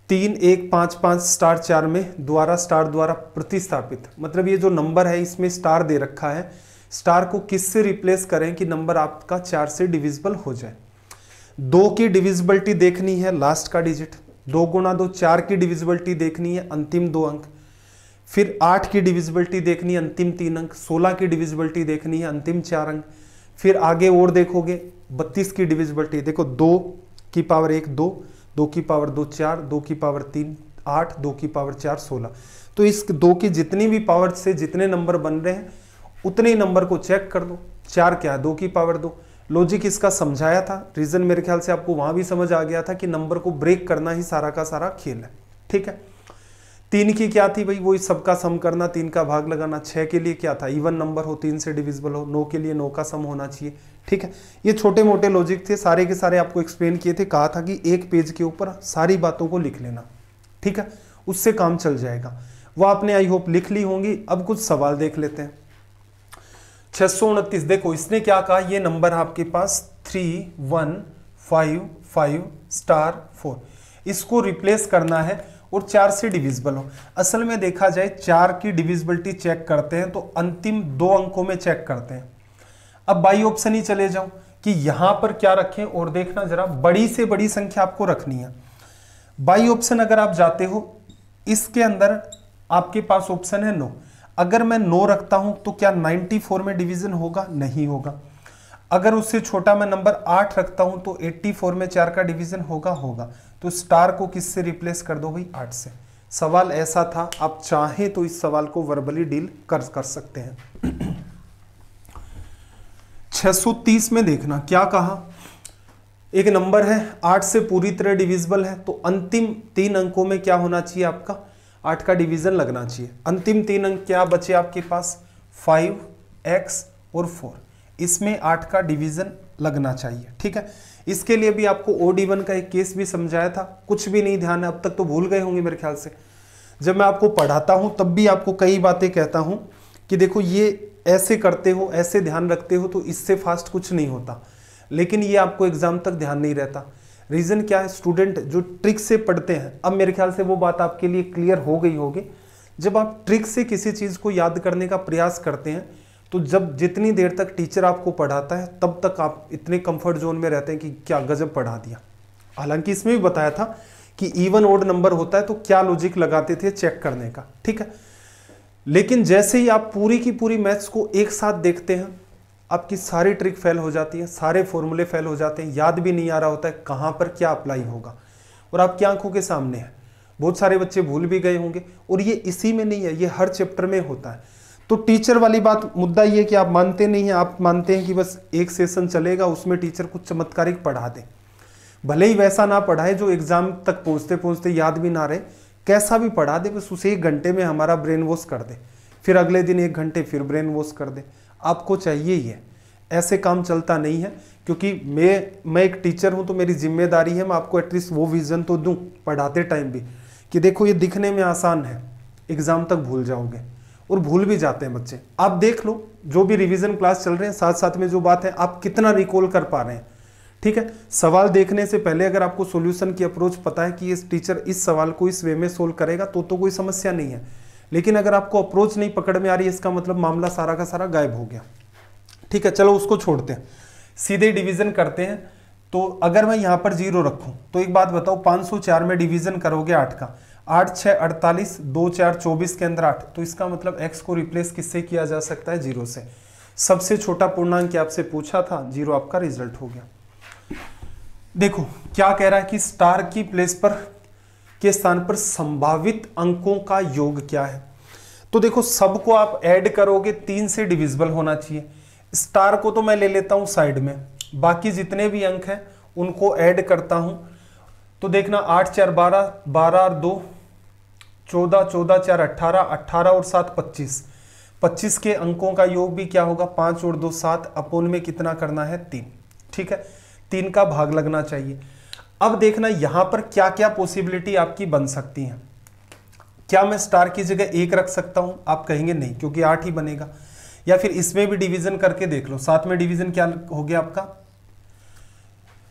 3 1 5 5 स्टार 4 में द्वारा स्टार द्वारा प्रतिस्थापित, मतलब ये जो नंबर है इसमें स्टार दे रखा है, स्टार को किससे रिप्लेस करें कि नंबर आपका 4 से डिविजिबल हो जाए। 2 की डिविजिबिलिटी देखनी है लास्ट का डिजिट, 2 गुना 2 4 की डिविजिबिलिटी देखनी है अंतिम 2 अंक, फिर 8 की डिविजिबिलिटी देखनी है अंतिम 3 अंक, 16 की डिविजिबिलिटी देखनी है अंतिम 4 अंक, फिर आगे और देखोगे 32 की डिविजिबिलिटी, देखो 2 की पावर 1 2, 2 की पावर 2 4, 2 की पावर 3 8, 2 की पावर 4 16। तो इस 2 की जितनी भी पावर से जितने नंबर बन रहे हैं उतने ही नंबर को चेक कर दो। 4 क्या है 2 की पावर 2। लॉजिक इसका समझाया था, रीजन मेरे ख्याल से आपको वहां भी समझ आ गया था कि नंबर को ब्रेक करना ही सारा का सारा खेल है। ठीक है, 3 की क्या थी भाई, वही सबका सम करना, 3 का भाग लगाना। 6 के लिए क्या था, इवन नंबर हो, 3 से डिविजिबल हो। 9 के लिए 9 का सम होना चाहिए। ठीक है, ये छोटे मोटे लॉजिक थे, सारे के सारे आपको एक्सप्लेन किए थे। कहा था कि एक पेज के ऊपर सारी बातों को लिख लेना, ठीक है, उससे काम चल जाएगा। वो आपने आई होप लिख ली होंगी। अब कुछ सवाल देख लेते हैं। 629, देखो इसने क्या कहा, ये नंबर आपके पास 3155*4, इसको रिप्लेस करना है और 4 से डिविजिबल हो। असल में देखा जाए 4 की डिविजिबिलिटी चेक करते हैं तो अंतिम 2 अंकों में चेक करते हैं। अब बाई ऑप्शन ही चले जाओ कि यहां पर क्या रखें, और देखना जरा बड़ी से बड़ी संख्या आपको रखनी है। बाई ऑप्शन अगर आप जाते हो, इसके अंदर आपके पास ऑप्शन है 9। अगर मैं 9 रखता हूं तो क्या 94 में डिवीजन होगा? नहीं होगा। अगर उससे छोटा मैं नंबर 8 रखता हूं तो 84 में 4 का डिवीजन होगा? होगा। तो स्टार को किससे रिप्लेस कर दो भाई? 8 से। सवाल ऐसा था, आप चाहें तो इस सवाल को वर्बली डील कर सकते हैं। 630 में देखना क्या कहा, एक नंबर है 8 से पूरी तरह डिविजिबल है, तो अंतिम 3 अंकों में क्या होना चाहिए आपका? 8 का डिवीजन लगना चाहिए। अंतिम 3 अंक क्या बचे आपके पास? 5x और 4, इसमें 8 का डिवीजन लगना चाहिए। ठीक है, इसके लिए भी आपको ओड इवन का एक केस भी समझाया था, कुछ भी नहीं ध्यान है, अब तक तो भूल गए होंगे मेरे ख्याल से। जब मैं आपको पढ़ाता हूं तब भी आपको कई बातें कहता हूं कि देखो ये ऐसे करते हो, ऐसे ध्यान रखते हो तो इससे फास्ट कुछ नहीं होता, लेकिन ये आपको एग्जाम तक ध्यान नहीं रहता। रीजन क्या है? स्टूडेंट जो ट्रिक से पढ़ते हैं, अब मेरे ख्याल से वो बात आपके लिए क्लियर हो गई होगी। जब आप ट्रिक से किसी चीज को याद करने का प्रयास करते हैं तो जब जितनी देर तक टीचर आपको पढ़ाता है तब तक आप इतने कंफर्ट जोन में रहते हैं कि क्या गजब पढ़ा दिया। हालांकि इसमें भी बताया था कि इवन ओड नंबर होता है तो क्या लॉजिक लगाते थे चेक करने का। ठीक है, लेकिन जैसे ही आप पूरी की पूरी मैथ्स को एक साथ देखते हैं, आपकी सारी ट्रिक फेल हो जाती है, सारे फॉर्मूले फेल हो जाते हैं, याद भी नहीं आ रहा होता है कहां पर क्या अप्लाई होगा, और आपकी आंखों के सामने है। बहुत सारे बच्चे भूल भी गए होंगे, और ये इसी में नहीं है, ये हर चैप्टर में होता है। तो टीचर वाली बात, मुद्दा ये कि आप मानते नहीं हैं, आप मानते हैं कि बस एक सेशन चलेगा, उसमें टीचर कुछ चमत्कारिक पढ़ा दे। भले ही वैसा ना पढ़ाए जो एग्जाम तक पहुंचते पहुंचते याद भी ना रहे, कैसा भी पढ़ा दे, बस उसे 1 घंटे में हमारा ब्रेन वॉश कर दे, फिर अगले दिन 1 घंटे फिर ब्रेन वॉश कर दे। आपको चाहिए ही है, ऐसे काम चलता नहीं है। क्योंकि मैं एक टीचर हूं तो मेरी जिम्मेदारी है मैं आपको एटलीस्ट वो विजन तो दूं पढ़ाते टाइम भी, कि देखो ये दिखने में आसान है, एग्जाम तक भूल जाओगे, और भूल भी जाते हैं बच्चे। आप देख लो जो भी रिवीजन क्लास चल रहे हैं, साथ साथ में जो बात है आप कितना रिकॉल कर पा रहे हैं। ठीक है, सवाल देखने से पहले अगर आपको सॉल्यूशन की अप्रोच पता है कि इस टीचर इस सवाल को इस वे में सोल्व करेगा तो कोई समस्या नहीं है। लेकिन अगर आपको अप्रोच नहीं पकड़ में आ रही है, इसका मतलब मामला सारा का सारा गायब हो गया। ठीक है, चलो उसको छोड़ते हैं, सीधे डिवीजन करते हैं। तो अगर मैं यहां पर 0 रखूं तो एक बात बताओ, 504 में डिवीजन करोगे 8 का, 8 6 48, 2 4 24 के अंदर 8, तो इसका मतलब x को रिप्लेस किससे किया जा सकता है? 0 से। सबसे छोटा पूर्णांक आपसे पूछा था, 0 आपका रिजल्ट हो गया। देखो क्या कह रहा है कि स्टार की प्लेस पर के स्थान पर संभावित अंकों का योग क्या है। तो देखो सबको आप ऐड करोगे, 3 से डिविजिबल होना चाहिए। स्टार को तो मैं ले लेता हूं साइड में, बाकी जितने भी अंक हैं उनको ऐड करता हूं। तो देखना 8 4 12, 12 और 2 14, 14 4 18, 18 और 7 25, 25 के अंकों का योग भी क्या होगा? 5 और 2 7, अपोन में कितना करना है? 3। ठीक है, 3 का भाग लगना चाहिए। अब देखना यहां पर क्या क्या पॉसिबिलिटी आपकी बन सकती है। क्या मैं स्टार की जगह 1 रख सकता हूं? आप कहेंगे नहीं, क्योंकि 8 ही बनेगा। या फिर इसमें भी डिवीजन करके देख लो, 7 में डिवीजन क्या हो गया आपका?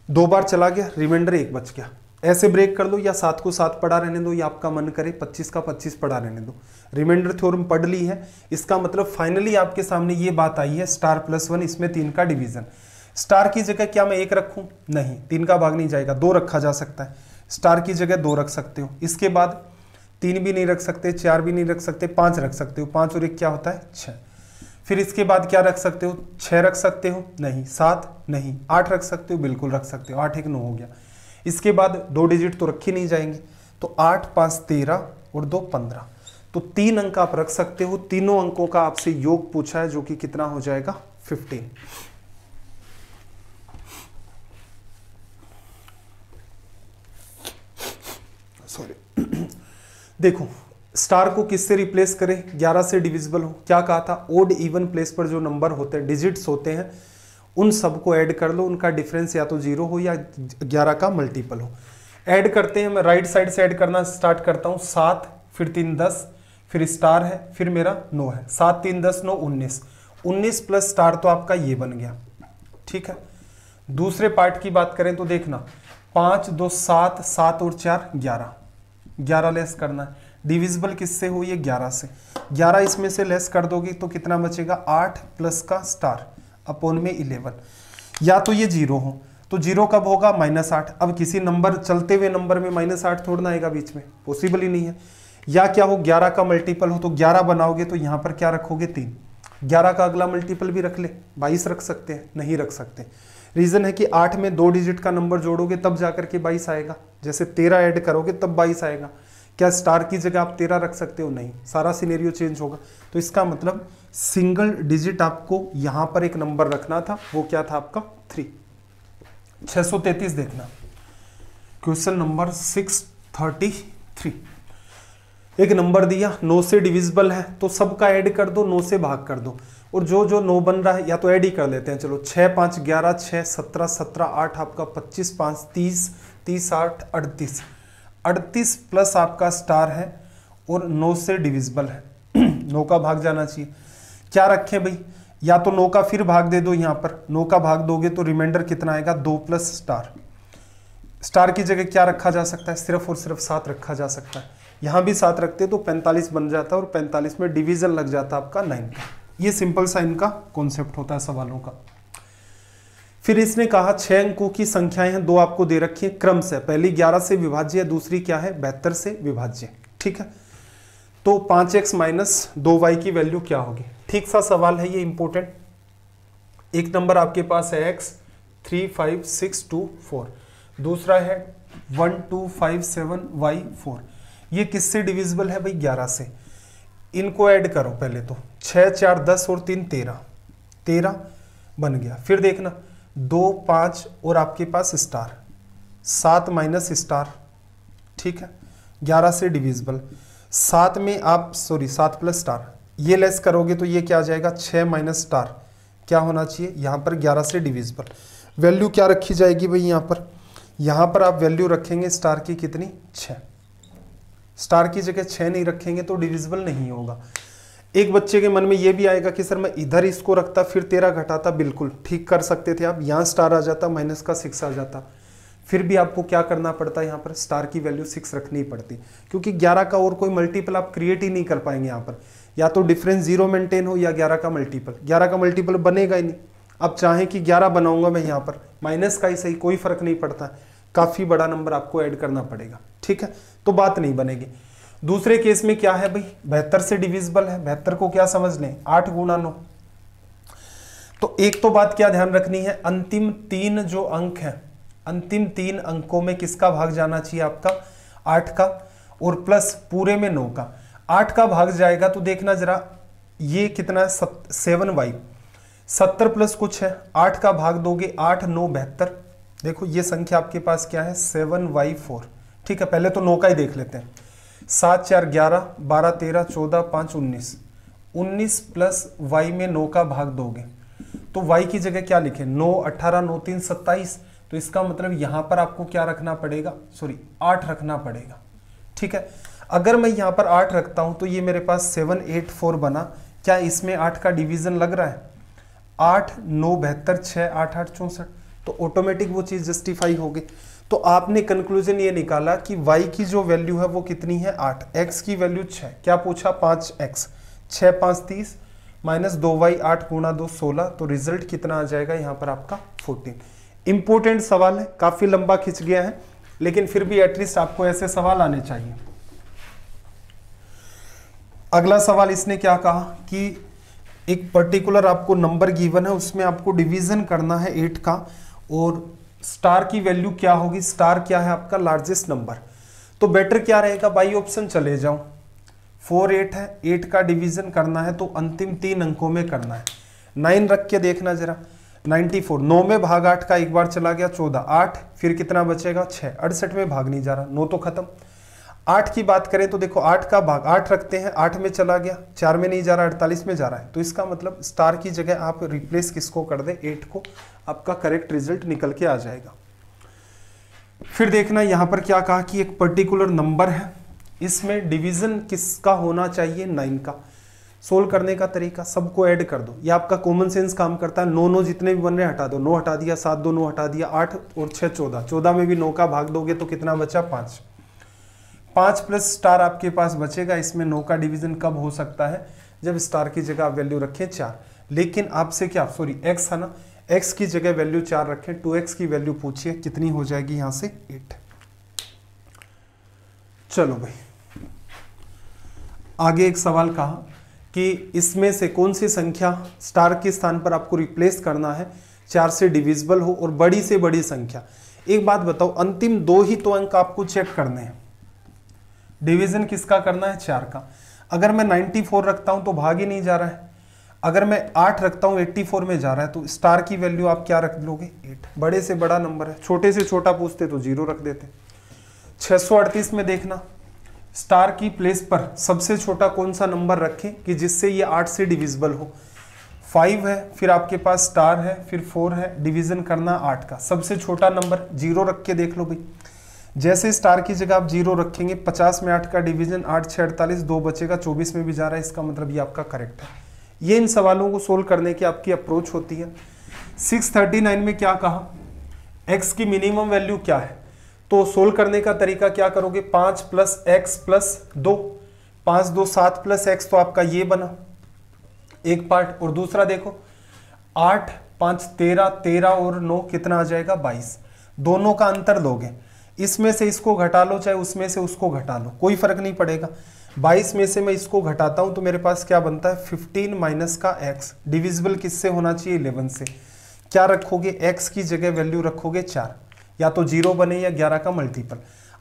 2 बार चला गया, रिमाइंडर 1 बच गया। ऐसे ब्रेक कर लो, या 7 को 7 पढ़ा रहने दो, या आपका मन करे 25 का 25 पढ़ा रहने दो। रिमाइंडर थ्योरम पढ़ ली है, इसका मतलब फाइनली आपके सामने ये बात आई है, स्टार +1, इसमें 3 का डिवीजन। स्टार की जगह क्या मैं 1 रखूं? नहीं, 3 का भाग नहीं जाएगा, 2 रखा जा सकता है। स्टार की जगह 2 रख सकते हो। इसके बाद 3 भी नहीं रख सकते, 4 भी नहीं रख सकते, 5 रख सकते हो। 5 और 1 क्या होता है? 6। फिर इसके बाद क्या रख सकते हो? 6 रख सकते हो? नहीं। 7 नहीं। 8 रख सकते हो? बिल्कुल रख सकते हो। 8 1 9 हो गया। इसके बाद 2 डिजिट तो रखी नहीं जाएंगे, तो 8 5 13 और 2 15, तो 3 अंक आप रख सकते हो। तीनों अंकों का आपसे योग पूछा है, जो कि कितना हो जाएगा? 15। सॉरी देखो स्टार को किससे रिप्लेस करें, 11 से डिविजिबल हो। क्या कहा था, ओड इवन प्लेस पर जो नंबर होते हैं, डिजिट्स होते हैं, उन सबको ऐड कर लो, उनका डिफरेंस या तो 0 हो या 11 का मल्टीपल हो। ऐड करते हैं, मैं राइट साइड से ऐड करना स्टार्ट करता हूँ। 7 फिर 3 10 फिर स्टार है फिर मेरा 9 है। 7 3 10 9 19, 19 प्लस स्टार तो आपका ये बन गया। ठीक है, दूसरे पार्ट की बात करें तो देखना 5 2 7, 7 और 4 11, 11 लेस करना है। डिविजिबल किससे हो, ये 11 से। 11 इसमें से लेस कर दोगे तो कितना बचेगा, 8 प्लस का स्टार अपॉन में 11। या तो ये 0 हो, तो 0 कब होगा, -8। अब किसी नंबर, चलते हुए नंबर में -8 थोड़ा ना आएगा बीच में, पॉसिबल ही नहीं है। या क्या हो, 11 का मल्टीपल हो, तो 11 बनाओगे तो यहाँ पर क्या रखोगे, 3। 11 का अगला मल्टीपल भी रख ले, 22 रख सकते हैं, नहीं रख सकते। रीजन है कि 8 में 2 डिजिट का नंबर जोड़ोगे तब जाकर के 22 आएगा। जैसे 13 ऐड करोगे तब 22 आएगा। क्या स्टार की जगह आप 13 रख सकते हो, नहीं, सारा सिनेरियो चेंज होगा। तो इसका मतलब सिंगल डिजिट आपको यहां पर एक नंबर रखना था, वो क्या था आपका 3। 633 देखना, क्वेश्चन नंबर 633। एक नंबर दिया, 9 से डिविजिबल है तो सबका ऐड कर दो, 9 से भाग कर दो, और जो जो 9 बन रहा है या तो ऐड ही कर लेते हैं। चलो 6 5 11, 6 17, 17 8 आपका 25, 5 30, 30 8 38, 38 प्लस आपका स्टार है और 9 से डिविजिबल है। 9 का भाग जाना चाहिए। क्या रखें भाई, या तो 9 का फिर भाग दे दो, यहाँ पर 9 का भाग दोगे तो रिमाइंडर कितना आएगा, 2 प्लस स्टार। स्टार की जगह क्या रखा जा सकता है, सिर्फ और सिर्फ 7 रखा जा सकता है। यहाँ भी 7 रखते तो 45 बन जाता और 45 में डिवीजन लग जाता आपका 9 का। ये सिंपल सा इनका कॉन्सेप्ट होता है सवालों का। फिर इसने कहा 6 अंकों की संख्याएं हैं, 2 आपको दे रखी है क्रम से, पहली 11 से विभाज्य है, दूसरी क्या है 72 से विभाज्य। ठीक है, तो 5x माइनस 2y की वैल्यू क्या होगी। ठीक सा सवाल है ये, इंपॉर्टेंट। एक नंबर आपके पास है x 3 5 6 2 4, दूसरा है 1 2 5 7 y 4। ये किससे डिविजिबल है भाई, 11 से। इनको ऐड करो पहले तो, 6 4 10 और 3 13, 13 बन गया। फिर देखना 2 5 और आपके पास स्टार, 7 माइनस स्टार। ठीक है, 11 से डिविजिबल, 7 में आप 7 प्लस स्टार, ये लेस करोगे तो ये क्या आ जाएगा, 6 माइनस स्टार क्या होना चाहिए यहाँ पर 11 से डिविजिबल। वैल्यू क्या रखी जाएगी भाई यहाँ पर आप वैल्यू रखेंगे स्टार की कितनी, 6। स्टार की जगह 6 नहीं रखेंगे तो डिविजिबल नहीं होगा। एक बच्चे के मन में ये भी आएगा कि सर मैं इधर इसको रखता फिर 13 घटाता, बिल्कुल ठीक कर सकते थे आप, यहाँ स्टार आ जाता, माइनस का 6 आ जाता, फिर भी आपको क्या करना पड़ता है, यहाँ पर स्टार की वैल्यू 6 रखनी पड़ती, क्योंकि 11 का और कोई मल्टीपल आप क्रिएट ही नहीं कर पाएंगे यहाँ पर। या तो डिफरेंस 0 मेंटेन हो या 11 का मल्टीपल, 11 का मल्टीपल बनेगा ही नहीं। अब चाहे कि 11 बनाऊंगा मैं यहाँ पर, माइनस का ही सही, कोई फर्क नहीं पड़ता, काफी बड़ा नंबर आपको ऐड करना पड़ेगा। ठीक है, तो बात नहीं बनेगी। दूसरे केस में क्या है भाई, 72 से डिविजिबल है। 72 को क्या समझ लें, 8 गुणा 9। तो एक तो बात क्या ध्यान रखनी है, अंतिम 3 जो अंक है, अंतिम 3 अंकों में किसका भाग जाना चाहिए आपका, 8 का, और प्लस पूरे में 9 का। 8 का भाग जाएगा तो देखना जरा ये कितना है, 7y, 70 प्लस कुछ है, 8 का भाग दोगे 8 9 72। देखो ये संख्या आपके पास क्या है, 7y4। ठीक है, पहले तो 9 का ही देख लेते हैं। 7 4 11, 12 13, 14 5 19, 19 प्लस y में 9 का भाग दोगे तो y की जगह क्या लिखे, 9 18 9 3 27। तो इसका मतलब यहां पर आपको क्या रखना पड़ेगा, 8 रखना पड़ेगा। ठीक है, अगर मैं यहां पर 8 रखता हूं तो ये मेरे पास 7 8 4 बना। क्या इसमें 8 का डिवीजन लग रहा है, 8 9 72, 6 8 8 64, तो ऑटोमेटिक वो चीज जस्टिफाई होगी। तो आपने कंक्लूजन ये निकाला कि y की जो वैल्यू है वो कितनी है, 8, x की वैल्यू 6, क्या पूछा 5x, 6 5 30 माइनस 2y, 8 गुणा 2 16, तो रिजल्ट कितना आ जाएगा यहाँ पर आपका 14। इंपॉर्टेंट सवाल है, काफी लंबा खिंच गया है, लेकिन फिर भी एटलीस्ट आपको ऐसे सवाल आने चाहिए। अगला सवाल इसने क्या कहा कि एक पर्टिकुलर आपको नंबर गिवन है, उसमें आपको डिवीजन करना है 8 का, और स्टार की वैल्यू क्या होगी, स्टार क्या है आपका लार्जेस्ट नंबर। तो बेटर क्या रहेगा, बाई ऑप्शन चले जाओ। 4 8 है, 8 का डिवीजन करना है तो अंतिम 3 अंकों में करना है। 9 रख के देखना जरा, 94, 9 में भाग 8 का एक बार चला गया 14, 8 फिर कितना बचेगा 6, 68 में भाग नहीं जा रहा, 9 तो खत्म। 8 की बात करें तो देखो 8 का भाग 8 रखते हैं, 8 में चला गया, 4 में नहीं जा रहा, 48 में जा रहा है। तो इसका मतलब स्टार की जगह आप रिप्लेस किसको कर दें, 8 को, आपका करेक्ट रिजल्ट निकल के आ जाएगा। फिर देखना यहाँ पर क्या कहा कि एक पर्टिकुलर नंबर है, इसमें डिवीजन किसका होना चाहिए, 9 का। सोल्व करने का तरीका, सबको ऐड कर दो, ये आपका कॉमन सेंस काम करता है। 9 9 जितने भी बन रहे हटा दो, 9 हटा दिया, 7 2 9 हटा दिया, 8 और 6 14, 14 में भी 9 का भाग दोगे तो कितना बचा, 5। 5 प्लस स्टार आपके पास बचेगा। इसमें 9 का डिवीजन कब हो सकता है, जब स्टार की जगह आप वैल्यू रखें 4। लेकिन आपसे क्या, सॉरी x है ना, x की जगह वैल्यू 4 रखें, 2x की वैल्यू पूछिए कितनी हो जाएगी, यहां से 8। चलो भाई आगे एक सवाल कहा कि इसमें से कौन सी संख्या स्टार के स्थान पर आपको रिप्लेस करना है 4 से डिविजिबल हो और बड़ी से बड़ी संख्या। एक बात बताओ, अंतिम 2 ही तो अंक आपको चेक करने हैं, डिवीजन किसका करना है, 4 का। अगर मैं 94 रखता हूं तो भाग ही नहीं जा रहा है, अगर मैं 8 रखता हूं 84 में जा रहा है, तो स्टार की वैल्यू आप क्या रख लोगे, 8। बड़े से बड़ा नंबर है, छोटे से छोटा पूछते तो 0 रख देते। 638 में देखना, स्टार की प्लेस पर सबसे छोटा कौन सा नंबर रखें कि जिससे ये 8 से डिविजिबल हो। 5 है, फिर आपके पास स्टार है, फिर 4 है, डिवीजन करना 8 का। सबसे छोटा नंबर 0 रख के देख लो भाई। जैसे स्टार की जगह आप 0 रखेंगे, 50 में 8 का डिवीजन, 8 6 48, 2 बचेगा, 24 में भी जा रहा है, इसका मतलब ये आपका करेक्ट है। ये इन सवालों को सोल्व करने की आपकी अप्रोच होती है। 639 में क्या कहा, x की मिनिमम वैल्यू क्या है, तो सोल्व करने का तरीका क्या करोगे, 5 plus x plus 2, 5 2 7 plus x, तो आपका ये बना एक पार्ट। और दूसरा देखो 8 5 13, 13 और 9 कितना आ जाएगा, 22। दोनों का अंतर लोगे, इसमें से इसको घटा लो चाहे उसमें से उसको घटा लो, कोई फर्क नहीं पड़ेगा। 22 में से मैं इसको घटाता हूं तो मेरे पास क्या बनता है, 15 माइनस का x, डिविजिबल किससे होना चाहिए, 11 से। क्या रखोगे, x की जगह वैल्यू रखोगे 4, या तो 0 बने या 11 का मल्टीपल।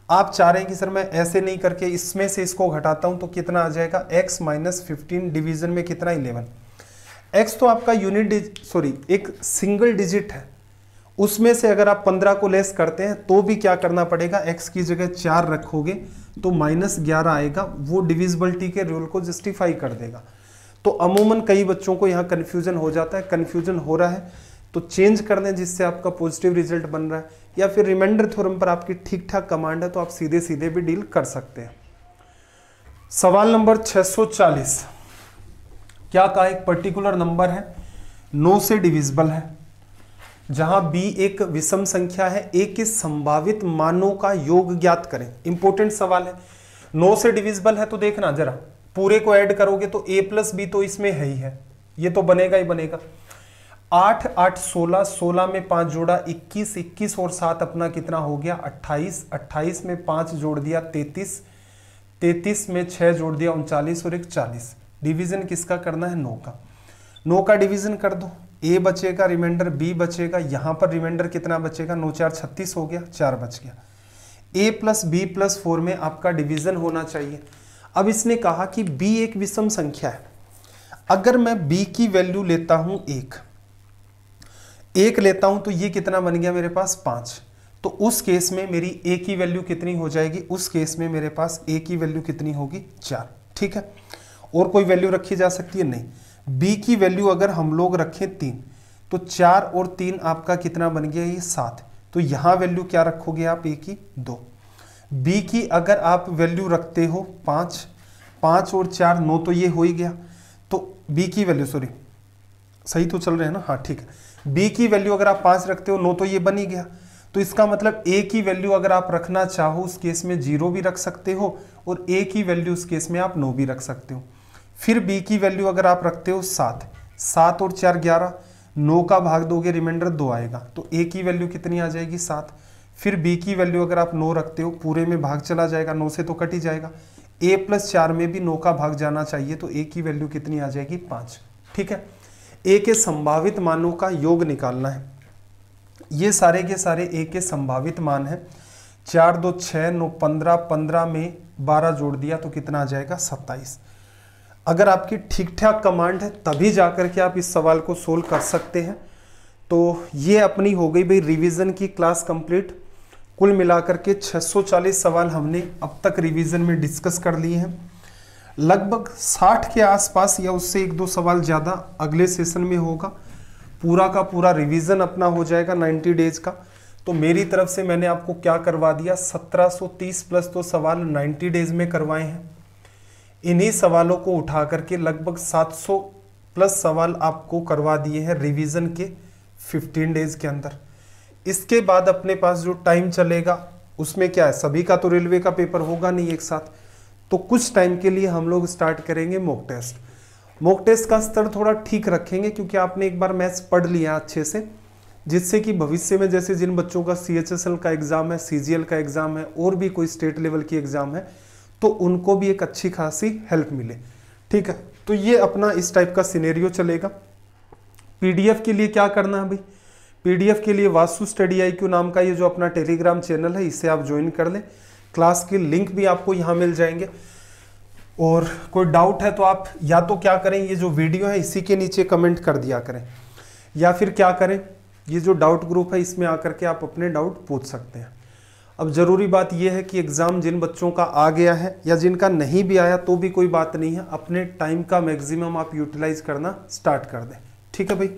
आप चाह रहे हैं कि सर मैं ऐसे नहीं करके इसमें से इसको घटाता हूं तो कितना आ जाएगा, x माइनस 15, डिवीजन में कितना, 11। x तो आपका यूनिट सॉरी एक सिंगल डिजिट है, उसमें से अगर आप 15 को लेस करते हैं तो भी क्या करना पड़ेगा, x की जगह 4 रखोगे तो -11 आएगा, वो डिविजिबिलिटी के रूल को जस्टिफाई कर देगा। तो अमूमन कई बच्चों को यहाँ कन्फ्यूजन हो जाता है, कन्फ्यूजन हो रहा है तो चेंज कर दें जिससे आपका पॉजिटिव रिजल्ट बन रहा है, या फिर रिमाइंडर थ्योरम पर आपकी ठीक ठाक कमांड है तो आप सीधे सीधे भी डील कर सकते हैं। सवाल नंबर 640, क्या कहा, एक पर्टिकुलर नंबर है 9 से डिविजिबल है, जहां b एक विषम संख्या है, a के संभावित मानों का योग ज्ञात करें। इंपॉर्टेंट सवाल है। 9 से डिविजिबल है तो देखना जरा, पूरे को ऐड करोगे तो a प्लस बी तो इसमें है ही है, ये तो बनेगा ही बनेगा। 8 8 16, 16 में 5 जोड़ा 21, 21 और 7 अपना कितना हो गया, 28, 28 में 5 जोड़ दिया 33, 33 में 6 जोड़ दिया 39 और एक 40। डिवीजन किसका करना है, 9 का। 9 का डिवीजन कर दो, a बचेगा, रिमाइंडर b बचेगा, यहां पर रिमाइंडर कितना बचेगा, 9 4 36 हो गया, 4 बच गया। a प्लस बी प्लस 4 में आपका डिवीजन होना चाहिए। अब इसने कहा कि b एक विषम संख्या है, अगर मैं b की वैल्यू लेता हूं 1 लेता हूं तो ये कितना बन गया मेरे पास, 5। तो उस केस में मेरी a की वैल्यू कितनी हो जाएगी, उस केस में मेरे पास a की वैल्यू कितनी होगी, 4। ठीक है, और कोई वैल्यू रखी जा सकती है, नहीं। b की वैल्यू अगर हम लोग रखें 3, तो 4 और 3 आपका कितना बन गया, ये 7। तो यहां वैल्यू क्या रखोगे आप, a की 2। b की अगर आप वैल्यू रखते हो 5, 5 और 4 9, तो ये हो ही गया। तो b की वैल्यू, सॉरी सही तो चल रहे हैं ना, हाँ ठीक है। b की वैल्यू अगर आप 5 रखते हो 9, तो ये बन ही गया। तो इसका मतलब a की वैल्यू अगर आप रखना चाहो उस केस में 0 भी रख सकते हो, और a की वैल्यू उस केस में आप 9 भी रख सकते हो। फिर b की वैल्यू अगर आप रखते हो 7, 7 और 4 11, 9 का भाग दोगे रिमाइंडर 2 आएगा, तो a की वैल्यू कितनी आ जाएगी, 7। फिर b की वैल्यू अगर आप 9 रखते हो, पूरे में भाग चला जाएगा, 9 से तो कट ही जाएगा, a प्लस 4 में भी 9 का भाग जाना चाहिए, तो a की वैल्यू कितनी आ जाएगी, 5। ठीक है, a के संभावित मानों का योग निकालना है। ये सारे के सारे a के संभावित मान है, 4 2 6 9 15, 15 में 12 जोड़ दिया तो कितना आ जाएगा, 27। अगर आपकी ठीक ठाक कमांड है तभी जाकर के आप इस सवाल को सोल्व कर सकते हैं। तो ये अपनी हो गई भाई रिवीजन की क्लास कंप्लीट। कुल मिलाकर के 640 सवाल हमने अब तक रिवीजन में डिस्कस कर लिए हैं। लगभग 60 के आसपास या उससे 1-2 सवाल ज़्यादा अगले सेशन में होगा। पूरा का पूरा रिवीजन अपना हो जाएगा 90 डेज का। तो मेरी तरफ से मैंने आपको क्या करवा दिया, 1730 प्लस तो सवाल 90 डेज में करवाए हैं। इन्हीं सवालों को उठा करके लगभग 700 प्लस सवाल आपको करवा दिए हैं रिवीजन के 15 डेज के अंदर। इसके बाद अपने पास जो टाइम चलेगा उसमें क्या है, सभी का तो रेलवे का पेपर होगा नहीं एक साथ, तो कुछ टाइम के लिए हम लोग स्टार्ट करेंगे मॉक टेस्ट। मॉक टेस्ट का स्तर थोड़ा ठीक रखेंगे क्योंकि आपने एक बार मैथ्स पढ़ लिया अच्छे से, जिससे कि भविष्य में जैसे जिन बच्चों का CHSL का एग्जाम है, CGL का एग्जाम है और भी कोई स्टेट लेवल की एग्जाम है, तो उनको भी एक अच्छी खासी हेल्प मिले। ठीक है, तो ये अपना इस टाइप का सिनेरियो चलेगा। PDF के लिए क्या करना है भाई, PDF के लिए वास्तु स्टडी IQ नाम का ये जो अपना टेलीग्राम चैनल है, इसे आप ज्वाइन कर लें। क्लास के लिंक भी आपको यहाँ मिल जाएंगे। और कोई डाउट है तो आप या तो क्या करें, ये जो वीडियो है इसी के नीचे कमेंट कर दिया करें, या फिर क्या करें, ये जो डाउट ग्रुप है इसमें आकर के आप अपने डाउट पूछ सकते हैं। अब ज़रूरी बात यह है कि एग्ज़ाम जिन बच्चों का आ गया है या जिनका नहीं भी आया तो भी कोई बात नहीं है, अपने टाइम का मैक्सिमम आप यूटिलाइज करना स्टार्ट कर दें। ठीक है भाई,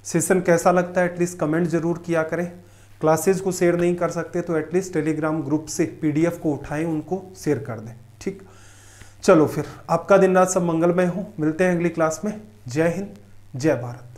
सेशन कैसा लगता है एटलीस्ट कमेंट जरूर किया करें। क्लासेज को शेयर नहीं कर सकते तो एटलीस्ट टेलीग्राम ग्रुप से PDF को उठाएं, उनको शेयर कर दें। ठीक, चलो फिर आपका दिन रात सब मंगलमय हो। मिलते हैं अगली क्लास में। जय हिंद, जय भारत।